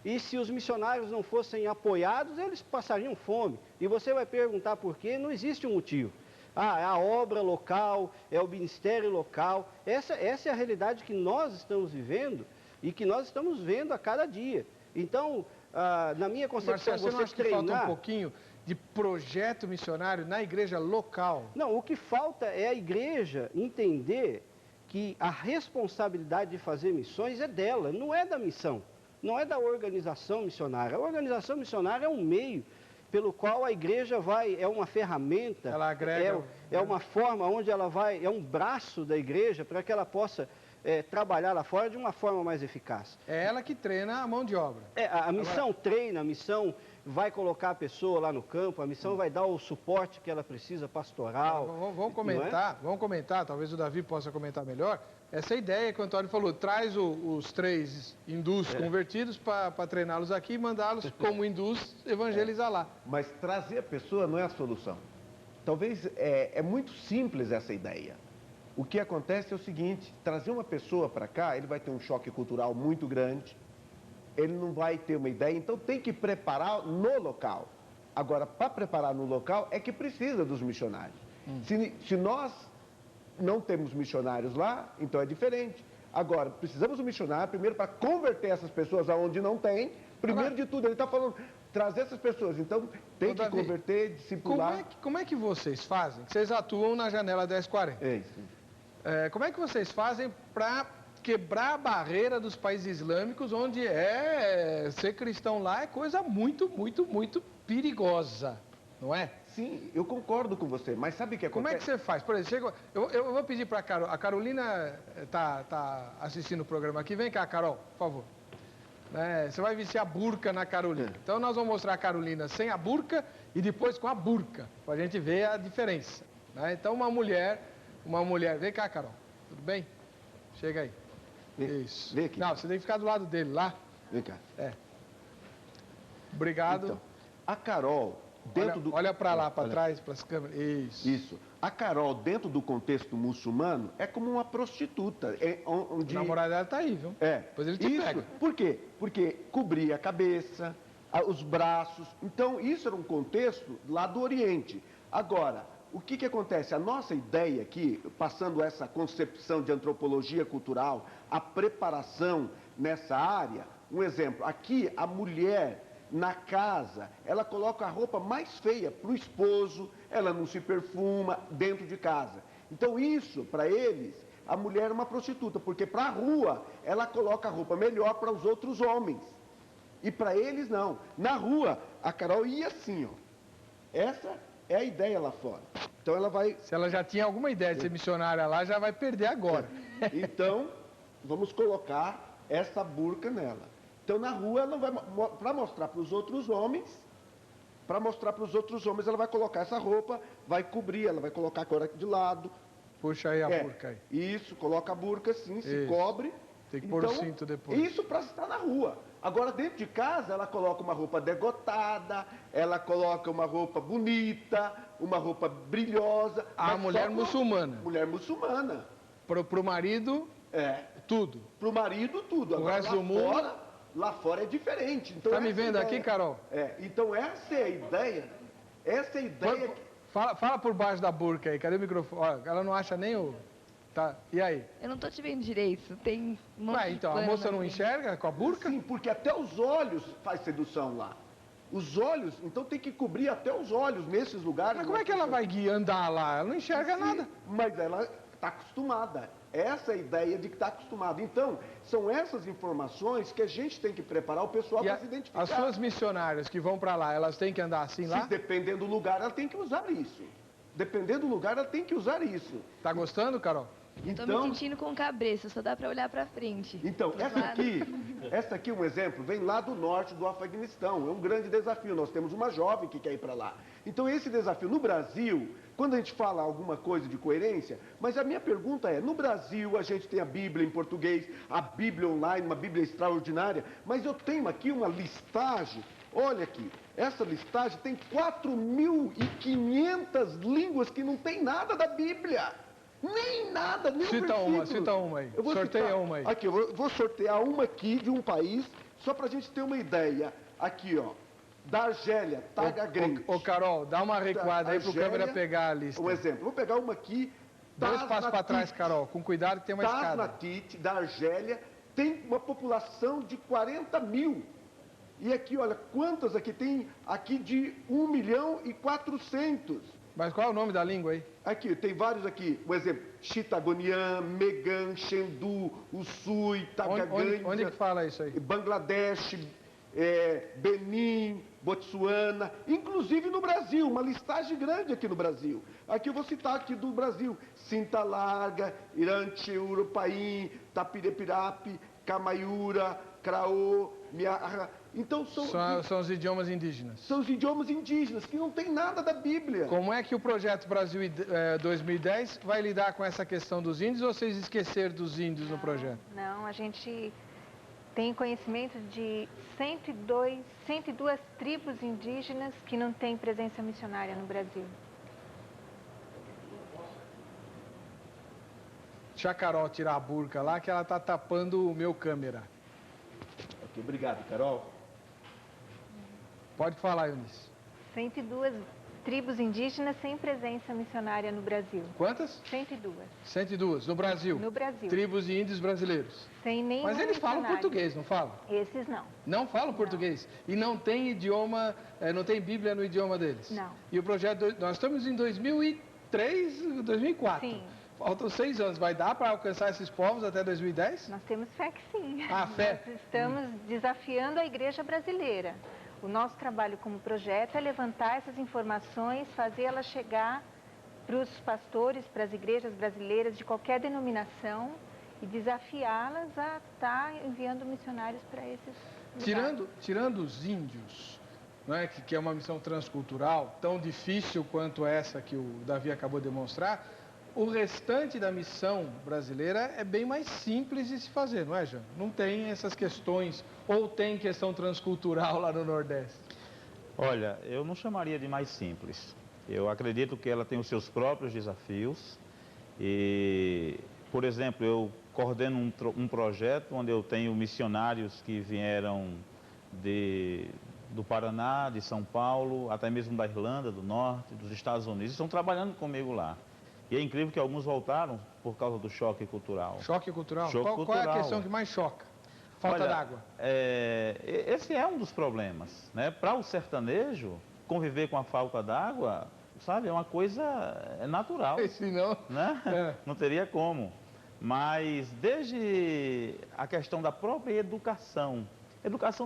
e se os missionários não fossem apoiados, eles passariam fome. E você vai perguntar por quê? Não existe um motivo. É a obra local, é o ministério local. Essa é a realidade que nós estamos vivendo e que nós estamos vendo a cada dia. Então, na minha concepção, Marcelo, você não acha que falta um pouquinho de projeto missionário na igreja local? Não, o que falta é a igreja entender que a responsabilidade de fazer missões é dela, não é da missão, não é da organização missionária. A organização missionária é um meio pelo qual a igreja é uma ferramenta, ela agrega, é uma forma onde ela é um braço da igreja para que ela possa trabalhar lá fora de uma forma mais eficaz. É ela que treina a mão de obra. A missão treina, a missão vai colocar a pessoa lá no campo, a missão vai dar o suporte que ela precisa, pastoral. Vamos comentar, talvez o Davi possa comentar melhor, essa ideia que o Antônio falou, traz os 3 hindus convertidos para treiná-los aqui e mandá-los como hindus evangelizar lá. Mas trazer a pessoa não é a solução. Talvez é muito simples essa ideia. O que acontece é o seguinte, trazer uma pessoa para cá, ele vai ter um choque cultural muito grande, ele não vai ter uma ideia, então tem que preparar no local. Agora, para preparar no local é que precisa dos missionários. Se nós não temos missionários lá, então é diferente. Agora, precisamos de um missionário, primeiro, para converter essas pessoas aonde não tem. Primeiro de tudo, ele está falando, trazer essas pessoas. Então, tem que converter, discipular. Como é que vocês fazem? Vocês atuam na janela 1040. É isso. Como é que vocês fazem para quebrar a barreira dos países islâmicos, onde ser cristão lá é coisa muito, muito, muito perigosa, não é? Sim, eu concordo com você, mas sabe o que acontece? Como é que você faz? Por exemplo, eu vou pedir para a Carolina, tá assistindo o programa aqui. Vem cá, Carol, por favor. Você vai vestir a burca na Carolina. Então nós vamos mostrar a Carolina sem a burca e depois com a burca, para a gente ver a diferença. Então uma mulher, vem cá, Carol, tudo bem? Chega aí. Isso. Vem aqui. Não, você tem que ficar do lado dele lá. Vem cá. Obrigado. Então, a Carol, olha para lá, para trás, para as câmeras. Isso. A Carol, dentro do contexto muçulmano, é como uma prostituta. O namorado dela tá aí, viu? Depois ele te pega. Por quê? Porque cobria a cabeça, os braços. Então, isso era um contexto lá do Oriente. Agora, o que acontece? A nossa ideia aqui, passando essa concepção de antropologia cultural, a preparação nessa área, um exemplo, aqui a mulher na casa, ela coloca a roupa mais feia para o esposo, ela não se perfuma dentro de casa. Então isso, para eles, a mulher é uma prostituta, porque para a rua ela coloca a roupa melhor para os outros homens. E para eles não. Na rua, a Carol ia assim, ó. Essa é a ideia lá fora. Então ela vai... Se ela já tinha alguma ideia de ser missionária lá, já vai perder agora. Então, vamos colocar essa burca nela. Então na rua ela vai, para mostrar para os outros homens, ela vai colocar essa roupa, vai cobrir, ela vai colocar a cor de lado. Puxa aí a burca aí. Isso, coloca a burca assim, se cobre. Tem que pôr o cinto depois. Isso para estar na rua. Agora, dentro de casa, ela coloca uma roupa degotada, ela coloca uma roupa bonita, uma roupa brilhosa. A mulher muçulmana. Mulher muçulmana. Pro marido, tudo. Pro marido, tudo. O resto do mundo... Lá fora é diferente. Então, tá me vendo aqui, Carol? Então essa é a ideia. Essa é a ideia. Fala por baixo da burca aí. Cadê o microfone? Olha, ela não acha nem o... Tá. E aí? Eu não tô te vendo direito. Tem um monte de então, a moça não enxerga com a burca? Sim, porque até os olhos faz sedução lá. Os olhos, então tem que cobrir até os olhos nesses lugares. Mas como é que ela vai andar lá? Ela não enxerga nada. Mas ela está acostumada. Essa é a ideia de que está acostumado. Então, são essas informações que a gente tem que preparar o pessoal para se identificar. As suas missionárias que vão para lá, elas têm que andar assim lá? Dependendo do lugar, ela tem que usar isso. Dependendo do lugar, ela tem que usar isso. Tá gostando, Carol? Tô me sentindo com cabeça, só dá para olhar para frente. Então, essa aqui, um exemplo, vem lá do norte do Afeganistão. É um grande desafio. Nós temos uma jovem que quer ir para lá. Então, esse desafio no Brasil, quando a gente fala alguma coisa de coerência, mas a minha pergunta é, no Brasil a gente tem a Bíblia em português, a Bíblia online, uma Bíblia extraordinária, mas eu tenho aqui uma listagem, olha aqui, essa listagem tem 4.500 línguas que não tem nada da Bíblia. Nem nada, nem cita uma aí. Sorteia uma aí. Aqui, eu vou sortear uma aqui de um país, só pra gente ter uma ideia. Aqui, ó. Da Argélia, Taga Grande. Ô, Carol, dá uma recuada aí pro câmera pegar a lista. Um exemplo. Vou pegar uma aqui. 2 passos para trás, Carol. Com cuidado que tem uma escada. Tasnatit, da Argélia, tem uma população de 40 mil. E aqui, olha, quantas aqui tem? Aqui de 1.400.000. Mas qual é o nome da língua aí? Aqui, tem vários aqui. Um exemplo, Chitagonian, Megan, Xendu, Usui, Tagaganja. Onde que fala isso aí? Bangladesh, Benin, Botsuana, inclusive no Brasil, uma listagem grande aqui no Brasil. Aqui eu vou citar aqui do Brasil, Cinta Larga, Irante, Urupaim, Tapirepirapi, Camaiura, Craô, Miarra. Então são os idiomas indígenas. São os idiomas indígenas, que não tem nada da Bíblia. Como é que o Projeto Brasil 2010 vai lidar com essa questão dos índios, ou vocês esqueceram dos índios no projeto? Não, a gente tem conhecimento de 102 tribos indígenas que não têm presença missionária no Brasil. Deixa a Carol tirar a burca lá, que ela está tapando o meu câmera. Ok, obrigado, Carol. Pode falar, Eunice. 102 tribos indígenas sem presença missionária no Brasil. Quantas? 102. 102, no Brasil? No Brasil. Tribos de índios brasileiros? Sem nenhum Mas eles falam missionário. português, não falam? Esses não. Não falam português? E não tem idioma, não tem Bíblia no idioma deles? Não. E o projeto, nós estamos em 2003, 2004. Sim. Faltam 6 anos. Vai dar para alcançar esses povos até 2010? Nós temos fé que sim. Ah, fé? Nós estamos desafiando a igreja brasileira. O nosso trabalho como projeto é levantar essas informações, fazê-las chegar para os pastores, para as igrejas brasileiras de qualquer denominação e desafiá-las a estar enviando missionários para esses lugares. Tirando os índios, não é, que é uma missão transcultural, tão difícil quanto essa que o Davi acabou de demonstrar, o restante da missão brasileira é bem mais simples de se fazer, não é, Jean? Não tem essas questões, ou tem questão transcultural lá no Nordeste? Olha, eu não chamaria de mais simples. Eu acredito que ela tem os seus próprios desafios e, por exemplo, eu coordeno um projeto onde eu tenho missionários que vieram do Paraná, de São Paulo, até mesmo da Irlanda do Norte, dos Estados Unidos, estão trabalhando comigo lá. E é incrível que alguns voltaram por causa do choque cultural. Choque cultural? Choque Qual é a questão que mais choca? Falta d'água. Esse é um dos problemas, né? Para o sertanejo, conviver com a falta d'água, sabe, é uma coisa natural. Se não, né? Não teria como. Mas desde a questão da própria educação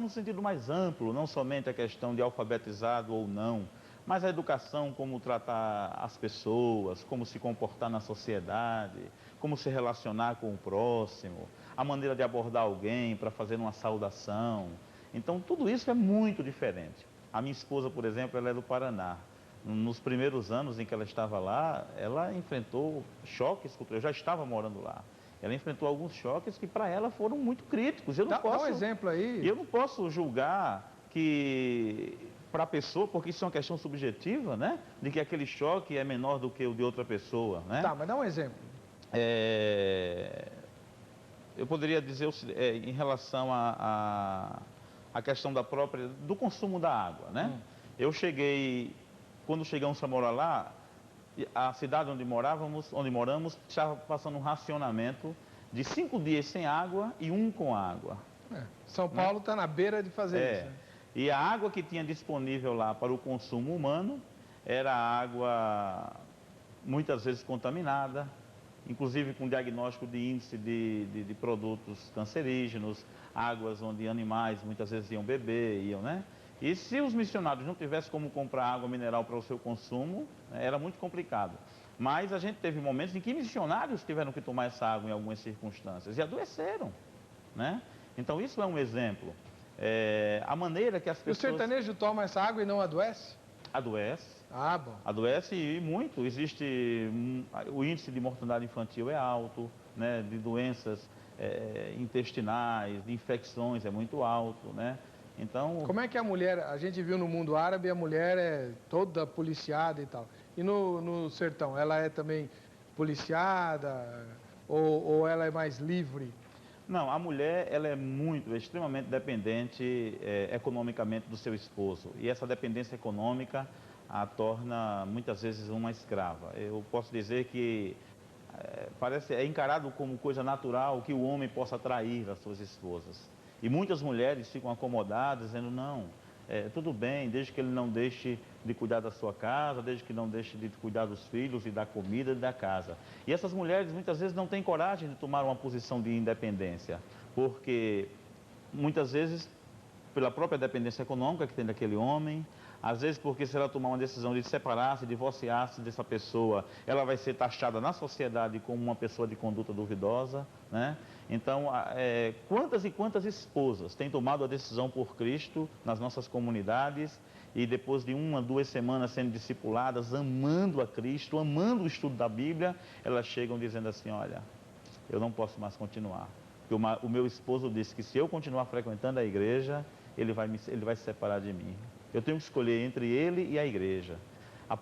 no sentido mais amplo, não somente a questão de alfabetizado ou não, mas a educação, como tratar as pessoas, como se comportar na sociedade, como se relacionar com o próximo, a maneira de abordar alguém para fazer uma saudação. Então, tudo isso é muito diferente. A minha esposa, por exemplo, ela é do Paraná. Nos primeiros anos em que ela estava lá, ela enfrentou choques culturais. Eu já estava morando lá. Ela enfrentou alguns choques que para ela foram muito críticos. Dá um exemplo aí. Eu não posso julgar que para a pessoa, porque isso é uma questão subjetiva, né? De que aquele choque é menor do que o de outra pessoa, né? Tá, mas dá um exemplo. Eu poderia dizer em relação à questão do consumo da água, né? Quando chegamos a morar lá, a cidade onde moramos, estava passando um racionamento de 5 dias sem água e 1 com água. São Paulo está na beira de fazer isso. Né? E a água que tinha disponível lá para o consumo humano era água muitas vezes contaminada, inclusive com diagnóstico de índice de produtos cancerígenos, águas onde animais muitas vezes iam beber, né? E se os missionários não tivessem como comprar água mineral para o seu consumo, era muito complicado. Mas a gente teve momentos em que missionários tiveram que tomar essa água em algumas circunstâncias e adoeceram, né? Então isso é um exemplo. A maneira que as pessoas... O sertanejo toma essa água e não adoece? Adoece. Ah, bom. Adoece e muito. O índice de mortalidade infantil é alto, né? De doenças intestinais, de infecções é muito alto, né? Então... Como é que a mulher, a gente viu no mundo árabe, a mulher é toda policiada e tal. E no sertão, ela é também policiada ou ela é mais livre? Não, a mulher ela é extremamente dependente economicamente do seu esposo. E essa dependência econômica a torna muitas vezes uma escrava. Eu posso dizer que é encarado como coisa natural que o homem possa atrair as suas esposas. E muitas mulheres ficam acomodadas, dizendo, não, tudo bem, desde que ele não deixe de cuidar da sua casa, desde que não deixe de cuidar dos filhos e da comida e da casa. E essas mulheres muitas vezes não têm coragem de tomar uma posição de independência, porque muitas vezes, pela própria dependência econômica que tem daquele homem, às vezes porque se ela tomar uma decisão de separar-se, divorciar-se dessa pessoa, ela vai ser taxada na sociedade como uma pessoa de conduta duvidosa, né? Então, quantas e quantas esposas têm tomado a decisão por Cristo nas nossas comunidades e depois de 1 a 2 semanas sendo discipuladas, amando a Cristo, amando o estudo da Bíblia, elas chegam dizendo assim, olha, eu não posso mais continuar. Porque o meu esposo disse que se eu continuar frequentando a igreja, ele vai se separar de mim. Eu tenho que escolher entre ele e a igreja. Há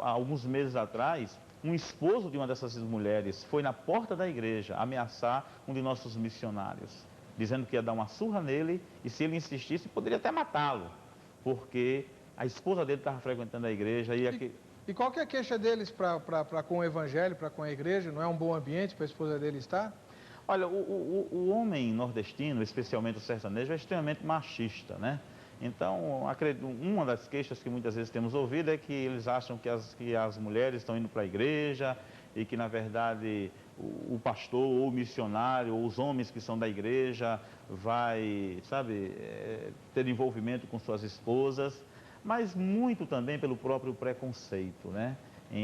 alguns meses atrás, um esposo de uma dessas mulheres foi na porta da igreja ameaçar um de nossos missionários, dizendo que ia dar uma surra nele e se ele insistisse, poderia até matá-lo, porque a esposa dele estava frequentando a igreja e aqui... E qual que é a queixa deles com o evangelho, com a igreja? Não é um bom ambiente para a esposa dele estar? Olha, o homem nordestino, especialmente o sertanejo, é extremamente machista, né? Então, uma das queixas que muitas vezes temos ouvido é que eles acham que as mulheres estão indo para a igreja e que, na verdade, o pastor ou o missionário ou os homens que são da igreja vai, sabe, ter envolvimento com suas esposas, mas muito também pelo próprio preconceito, né?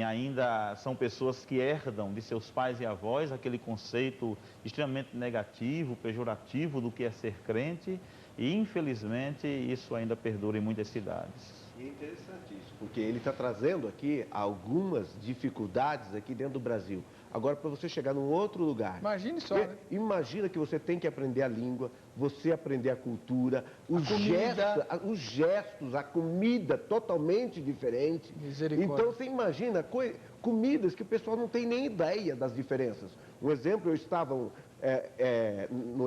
Ainda são pessoas que herdam de seus pais e avós aquele conceito extremamente negativo, pejorativo do que é ser crente e, infelizmente, isso ainda perdura em muitas cidades. E é interessante isso, porque ele está trazendo aqui algumas dificuldades aqui dentro do Brasil. Agora, para você chegar num outro lugar... Imagine só, né? Imagina que você tem que aprender a língua, você aprender a cultura, os gestos, a comida totalmente diferente. Misericórdia. Então, você imagina comidas que o pessoal não tem nem ideia das diferenças. Um exemplo, eu estava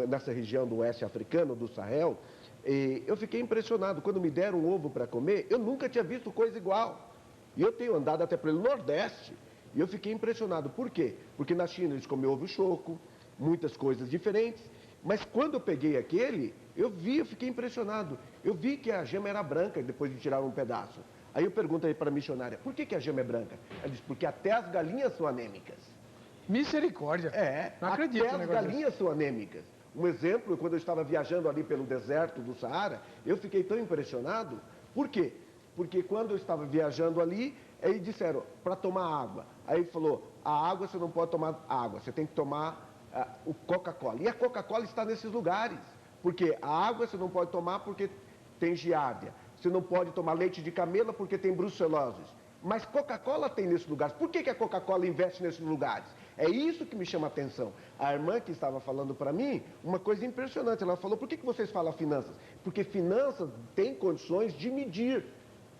nessa região do oeste africano, do Sahel, e eu fiquei impressionado. Quando me deram um ovo para comer, eu nunca tinha visto coisa igual. E eu tenho andado até pelo Nordeste, e eu fiquei impressionado. Por quê? Porque na China eles comem ovo choco, muitas coisas diferentes. Mas quando eu peguei aquele, eu fiquei impressionado. Eu vi que a gema era branca, depois de tirar um pedaço. Aí eu perguntei para a missionária, por que a gema é branca? Ela disse, porque até as galinhas são anêmicas. Misericórdia. Não acredito. Até as galinhas são anêmicas. Um exemplo, quando eu estava viajando ali pelo deserto do Saara, eu fiquei tão impressionado. Por quê? Porque quando eu estava viajando ali, aí disseram, para tomar água. Aí ele falou, a água você não pode tomar água, você tem que tomar o Coca-Cola. E a Coca-Cola está nesses lugares. Porque a água você não pode tomar porque tem giardia. Você não pode tomar leite de camela porque tem brucelose. Mas Coca-Cola tem nesses lugares. Por que a Coca-Cola investe nesses lugares? É isso que me chama a atenção. A irmã que estava falando para mim, uma coisa impressionante. Ela falou, por que vocês falam finanças? Porque finanças têm condições de medir.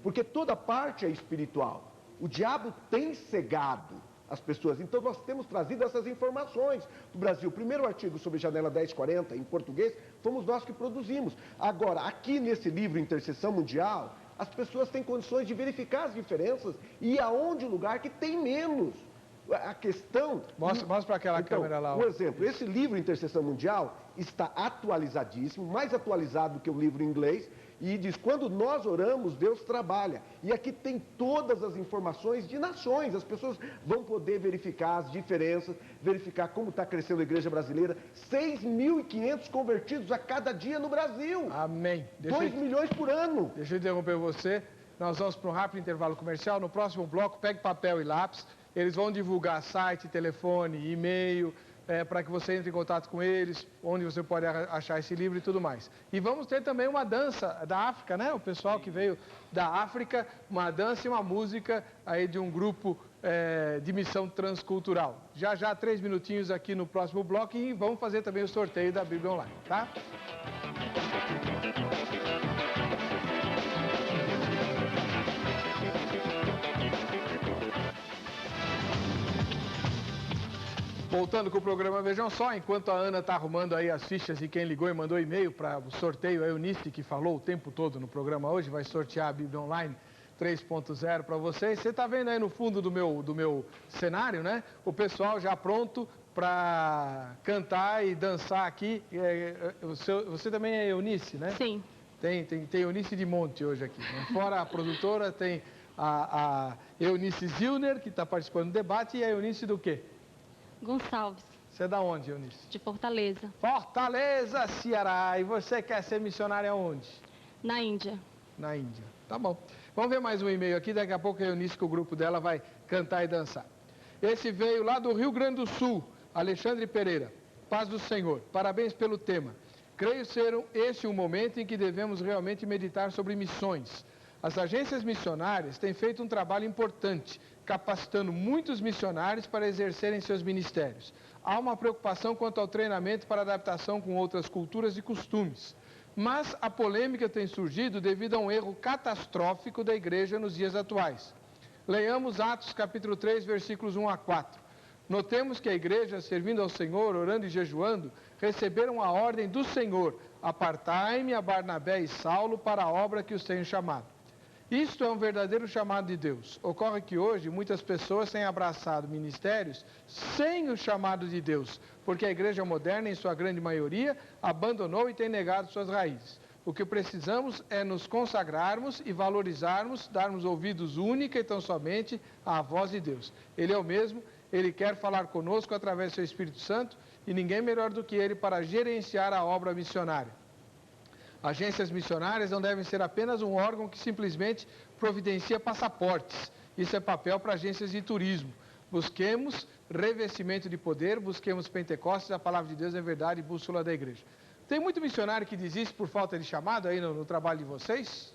Porque toda parte é espiritual. O diabo tem cegado as pessoas. Então, nós temos trazido essas informações do Brasil. O primeiro artigo sobre Janela 1040, em português, fomos nós que produzimos. Agora, aqui nesse livro Intercessão Mundial, as pessoas têm condições de verificar as diferenças e aonde o lugar que tem menos. A questão... Mostra para aquela câmera lá. Um exemplo, esse livro Intercessão Mundial está atualizadíssimo, mais atualizado do que o livro em inglês, e diz, quando nós oramos, Deus trabalha. E aqui tem todas as informações de nações, as pessoas vão poder verificar as diferenças, verificar como está crescendo a igreja brasileira. 6.500 convertidos a cada dia no Brasil. Amém. 2 milhões por ano. Deixa eu interromper você. Nós vamos para um rápido intervalo comercial. No próximo bloco, pegue papel e lápis. Eles vão divulgar site, telefone, e-mail, para que você entre em contato com eles, onde você pode achar esse livro e tudo mais. E vamos ter também uma dança da África, né? O pessoal que veio da África, uma dança e uma música aí de um grupo de missão transcultural. Já 3 minutinhos aqui no próximo bloco e vamos fazer também o sorteio da Bíblia Online, tá? Voltando com o programa, vejam só, enquanto a Ana está arrumando aí as fichas e quem ligou e mandou e-mail para o sorteio, a Eunice, que falou o tempo todo no programa hoje, vai sortear a Bíblia Online 3.0 para vocês. Você está vendo aí no fundo do meu cenário, né? O pessoal já pronto para cantar e dançar aqui. Você também é Eunice, né? Sim. Tem Eunice de monte hoje aqui. Né? Fora a produtora, tem a Eunice Zilner, que está participando do debate, e a Eunice do quê? Gonçalves. Você é da onde, Eunice? De Fortaleza. Fortaleza, Ceará. E você quer ser missionária onde? Na Índia. Na Índia. Tá bom. Vamos ver mais um e-mail aqui. Daqui a pouco a Eunice, com o grupo dela, vai cantar e dançar. Esse veio lá do Rio Grande do Sul. Alexandre Pereira. Paz do Senhor. Parabéns pelo tema. Creio ser esse um momento em que devemos realmente meditar sobre missões. As agências missionárias têm feito um trabalho importante, capacitando muitos missionários para exercerem seus ministérios. Há uma preocupação quanto ao treinamento para adaptação com outras culturas e costumes. Mas a polêmica tem surgido devido a um erro catastrófico da igreja nos dias atuais. Leiamos Atos capítulo 3, versículos 1 a 4. Notemos que a igreja, servindo ao Senhor, orando e jejuando, receberam a ordem do Senhor: apartai-me a Barnabé e Saulo para a obra que os tenho chamado. Isto é um verdadeiro chamado de Deus. Ocorre que hoje muitas pessoas têm abraçado ministérios sem o chamado de Deus, porque a igreja moderna, em sua grande maioria, abandonou e tem negado suas raízes. O que precisamos é nos consagrarmos e valorizarmos, darmos ouvidos única e tão somente à voz de Deus. Ele é o mesmo, Ele quer falar conosco através do seu Espírito Santo e ninguém melhor do que Ele para gerenciar a obra missionária. Agências missionárias não devem ser apenas um órgão que simplesmente providencia passaportes. Isso é papel para agências de turismo. Busquemos revestimento de poder, busquemos Pentecostes, a palavra de Deus é verdade e bússola da igreja. Tem muito missionário que desiste por falta de chamado aí no trabalho de vocês?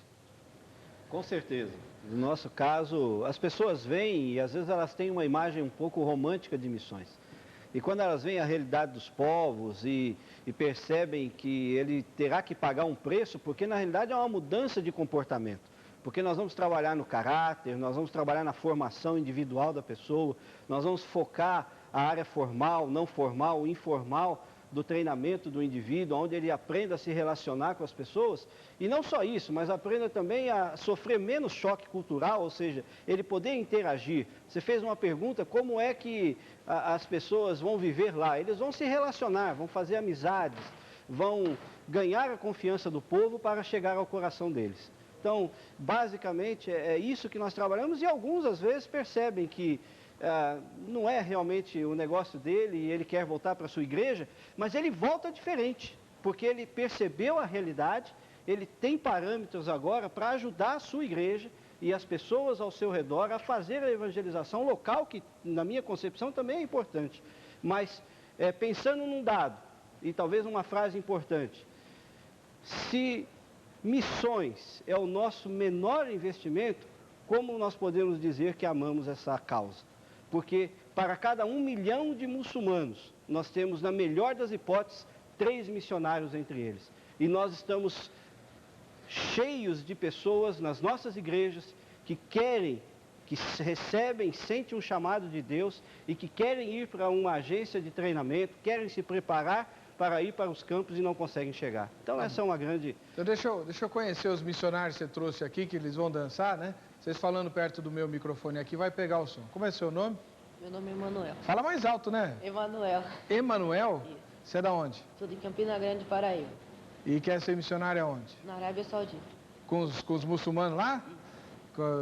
Com certeza. No nosso caso, as pessoas vêm e às vezes elas têm uma imagem um pouco romântica de missões. E quando elas veem a realidade dos povos e percebem que ele terá que pagar um preço, porque na realidade é uma mudança de comportamento. Porque nós vamos trabalhar no caráter, nós vamos trabalhar na formação individual da pessoa, nós vamos focar a área formal, não formal, informal do treinamento do indivíduo, onde ele aprenda a se relacionar com as pessoas, e não só isso, mas aprenda também a sofrer menos choque cultural, ou seja, ele poder interagir. Você fez uma pergunta, como é que as pessoas vão viver lá? Eles vão se relacionar, vão fazer amizades, vão ganhar a confiança do povo para chegar ao coração deles. Então, basicamente, é isso que nós trabalhamos, e alguns, às vezes, percebem que não é realmente o negócio dele e ele quer voltar para a sua igreja, mas ele volta diferente, porque ele percebeu a realidade, ele tem parâmetros agora para ajudar a sua igreja e as pessoas ao seu redor a fazer a evangelização local, que na minha concepção também é importante. Mas pensando num dado, e talvez uma frase importante, se missões é o nosso menor investimento, como nós podemos dizer que amamos essa causa? Porque para cada 1 milhão de muçulmanos, nós temos, na melhor das hipóteses, 3 missionários entre eles. E nós estamos cheios de pessoas nas nossas igrejas que querem, que recebem, sentem um chamado de Deus e que querem ir para uma agência de treinamento, querem se preparar para ir para os campos e não conseguem chegar. Então essa é uma grande... Então deixa eu conhecer os missionários que você trouxe aqui, que eles vão dançar, né? Vocês falando perto do meu microfone aqui, vai pegar o som. Como é seu nome? Meu nome é Emanuel. Fala mais alto, né? Emanuel. Emanuel? Você é da onde? Sou de Campina Grande, Paraíba. E quer ser missionário aonde? Na Arábia Saudita. Com os muçulmanos lá?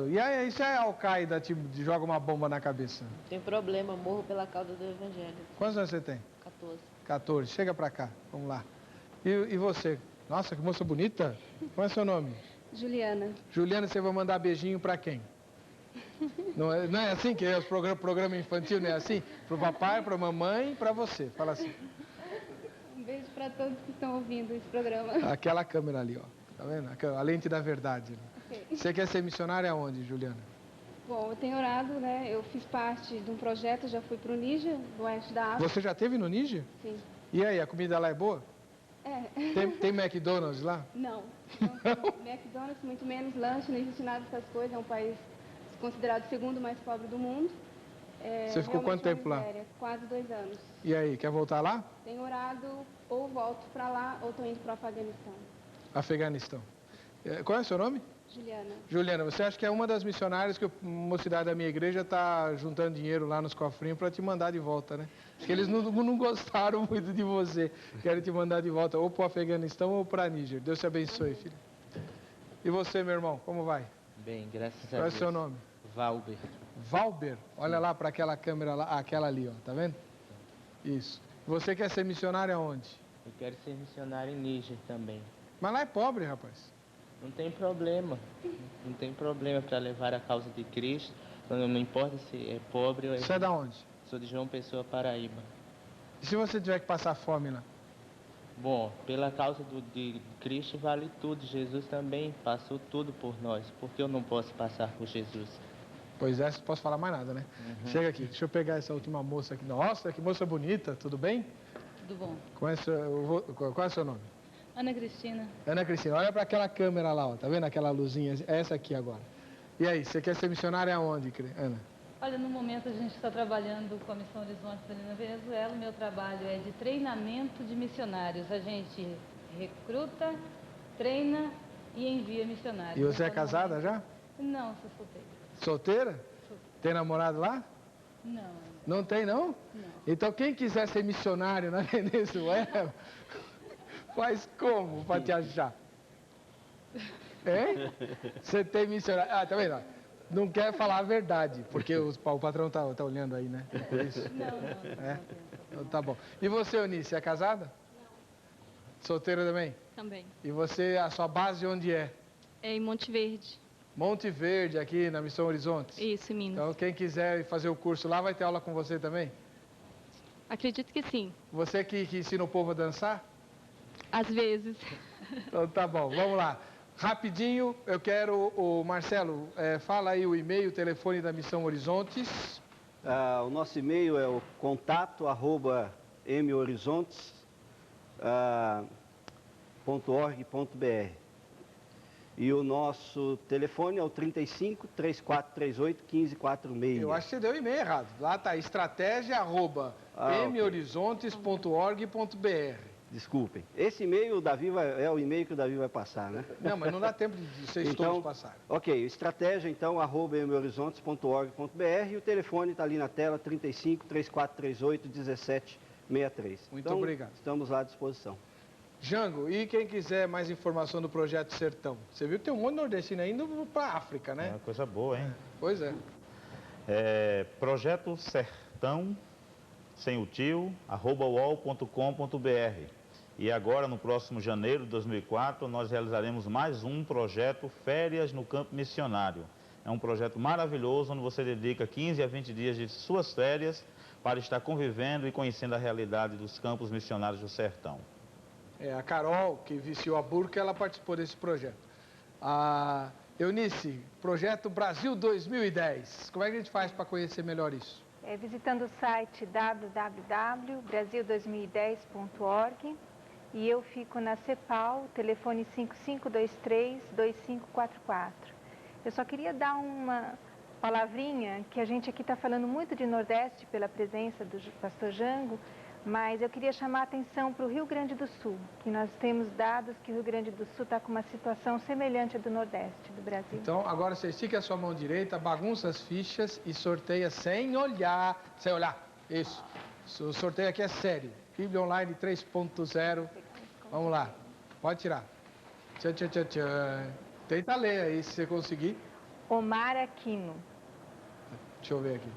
E aí, se a Al-Qaeda te joga uma bomba na cabeça? Não tem problema, morro pela causa do Evangelho. Quantos anos você tem? 14. 14. Chega pra cá, vamos lá. E você? Nossa, que moça bonita. Qual é seu nome? Juliana. Juliana, você vai mandar beijinho pra quem? Não é assim que é o programa infantil, não é assim? Pro papai, pra mamãe, pra você. Fala assim. Um beijo para todos que estão ouvindo esse programa. Aquela câmera ali, ó. Tá vendo? A lente da verdade. Okay. Você quer ser missionária aonde, Juliana? Bom, eu tenho orado, né? Eu fiz parte de um projeto, já fui pro Níger, do oeste da África. Você já esteve no Níger? Sim. E aí, a comida lá é boa? É. Tem McDonald's lá? Não. McDonald's, muito menos lanche, não existe nada dessas coisas. É um país considerado o segundo mais pobre do mundo. Você ficou quanto tempo lá? Quase 2 anos. E aí, quer voltar lá? Tenho orado, ou volto para lá, ou estou indo para o Afeganistão. Afeganistão. Qual é o seu nome? Juliana. Juliana, você acha que é uma das missionárias que a mocidade da minha igreja está juntando dinheiro lá nos cofrinhos para te mandar de volta, né? Porque eles não gostaram muito de você. Querem te mandar de volta ou para o Afeganistão ou para Níger. Deus te abençoe, filho. E você, meu irmão, como vai? Bem, graças a Deus. Qual é o seu nome? Valber. Valber? Olha lá para aquela câmera lá, aquela ali, ó, tá vendo? Isso. Você quer ser missionário aonde? Eu quero ser missionário em Níger também. Mas lá é pobre, rapaz. Não tem problema. Não tem problema para levar a causa de Cristo. Não importa se é pobre ou é... Você é da onde? Sou de João Pessoa, Paraíba. E se você tiver que passar fome lá? Bom, pela causa de Cristo vale tudo. Jesus também passou tudo por nós. Por que eu não posso passar por Jesus? Pois é, não posso falar mais nada, né? Uhum. Chega aqui, deixa eu pegar essa última moça aqui. Nossa, que moça bonita, tudo bem? Tudo bom. Qual é o seu nome? Ana Cristina. Ana Cristina, olha para aquela câmera lá, ó, tá vendo aquela luzinha? Essa aqui agora. E aí, você quer ser missionária aonde, Ana? Olha, no momento a gente está trabalhando com a Missão Horizonte ali na Venezuela. O meu trabalho é de treinamento de missionários. A gente recruta, treina e envia missionários. E você é casada já? Não, sou solteira. Solteira? Tem namorado lá? Não. Não tem, não? Não. Então, quem quiser ser missionário na Venezuela, faz como para te achar? Hein? Você tem missionário... Ah, tá vendo? Não quer falar a verdade, porque o patrão tá olhando aí, né? É por isso? Não. É? Então, tá bom. E você, Eunice, é casada? Não. Solteira também? Também. E você, a sua base onde é? É em Monte Verde. Monte Verde, aqui na Missão Horizontes? Isso, em Minas. Então, quem quiser fazer o curso lá, vai ter aula com você também? Acredito que sim. Você que ensina o povo a dançar? Às vezes. Então, tá bom. Vamos lá. Rapidinho, eu quero... O Marcelo, fala aí o e-mail, o telefone da Missão Horizontes. O nosso e-mail é o contato@mhorizontes.org.br. E o nosso telefone é o 35-3438-1546. Eu acho que você deu o e-mail errado. Lá está estratégia@mhorizontes.org.br. Desculpem. Esse e-mail é o e-mail que o Davi vai passar, né? Não, mas não dá tempo de vocês todos passarem. Ok, estratégia então, @mhorizontes.org.br, e o telefone está ali na tela, 35-3438-1763. Muito obrigado. Estamos lá à disposição. Jango, e quem quiser mais informação do Projeto Sertão? Você viu que tem um monte de nordestino ainda para a África, né? É uma coisa boa, hein? Pois é. Projeto Sertão, sem o tio, @uol.com.br. E agora, no próximo janeiro de 2004, nós realizaremos mais um projeto Férias no Campo Missionário. É um projeto maravilhoso, onde você dedica 15 a 20 dias de suas férias para estar convivendo e conhecendo a realidade dos campos missionários do sertão. A Carol, que viciou a burca, ela participou desse projeto. A Eunice, Projeto Brasil 2010. Como é que a gente faz para conhecer melhor isso? Visitando o site www.brasil2010.org, e eu fico na CEPAL, telefone 5523-2544. Eu só queria dar uma palavrinha, que a gente aqui está falando muito de Nordeste pela presença do pastor Jango, mas eu queria chamar a atenção para o Rio Grande do Sul, que nós temos dados que o Rio Grande do Sul está com uma situação semelhante à do Nordeste do Brasil. Então, agora você estica a sua mão direita, bagunça as fichas e sorteia sem olhar. Sem olhar, isso. O sorteio aqui é sério. Bíblia Online 3.0. Vamos lá, pode tirar. Tchan, tchan, tchan, tchan. Tenta ler aí, se você conseguir. Omar Aquino. Deixa eu ver aqui.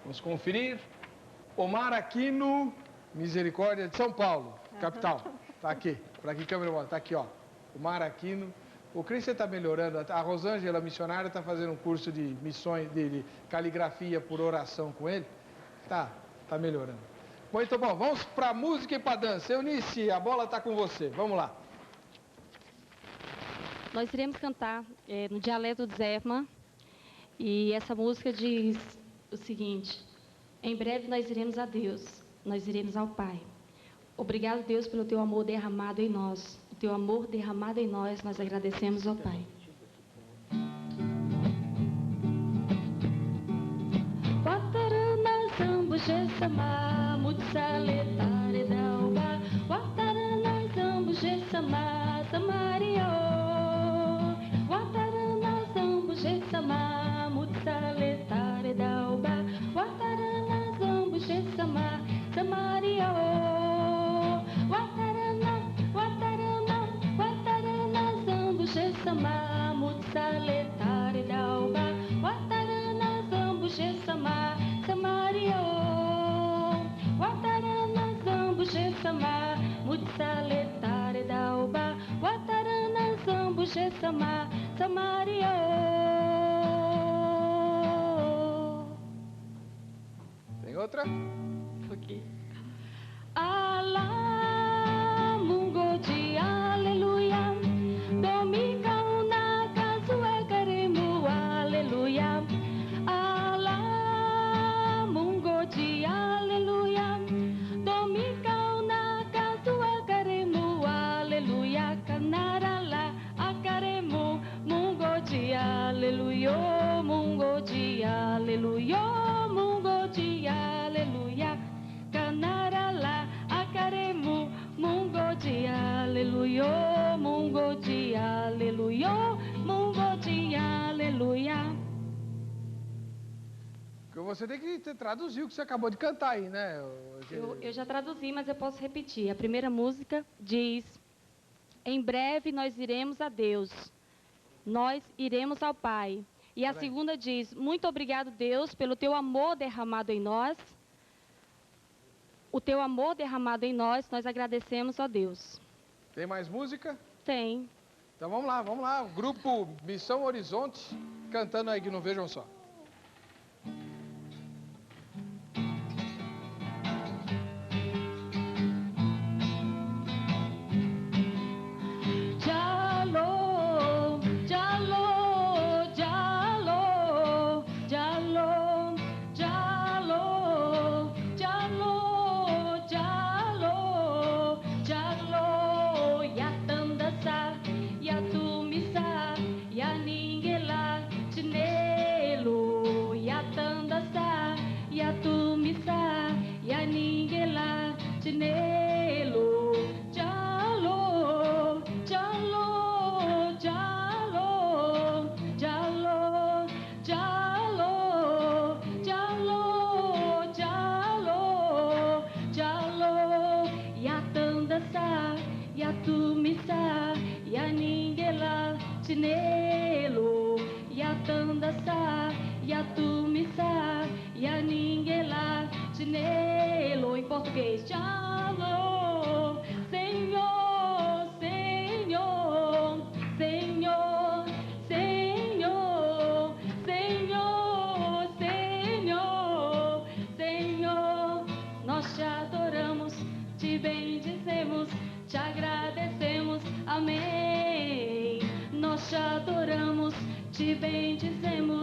Vamos conferir. Omar Aquino, Misericórdia de São Paulo, capital. Tá aqui. Para que câmera mostra? Tá aqui, ó. Omar Aquino. O Cristian está melhorando. A Rosângela, missionária, está fazendo um curso de missões, de caligrafia por oração com ele. Tá melhorando. Muito bom, vamos para música e para dança. Eunice, a bola está com você. Vamos lá. Nós iremos cantar no dialeto de Zerma, e essa música diz o seguinte: em breve nós iremos a Deus, nós iremos ao Pai. Obrigado, Deus, pelo teu amor derramado em nós. O teu amor derramado em nós agradecemos ao Pai. Sama mutsale tare dauba watarana zambu sama samario watarana zambu sama mutsale tare dauba watarana zambu sama samario watarana zambu sama mutsale tare dauba watarana zambu sama samario Watarana zambu sama mutsale tare dauba Watarana zambu sama samario. Tem outra? Ok. Alá mungo de aleluia Domiga una casua caremu aleluia Alá mungo de aleluia Domiga una casua caremu aleluia Canarala acaremu mungo de aleluia Mungo de aleluia Mungo de aleluia Canarala acaremu você tem que traduzir o que você acabou de cantar aí, né? Eu já traduzi, mas eu posso repetir. A primeira música diz: em breve nós iremos a Deus, nós iremos ao Pai. E a segunda diz: muito obrigado, Deus, pelo teu amor derramado em nós. O teu amor derramado em nós agradecemos, ó Deus. Tem mais música? Tem. Então vamos lá. O grupo Missão Horizonte cantando aí que não vejam só. Em português, Tchalo, Senhor, Senhor, Senhor, Senhor, Senhor, Senhor, Senhor, nós te adoramos, te bendizemos, te agradecemos, amém. Nós te adoramos, te bendizemos,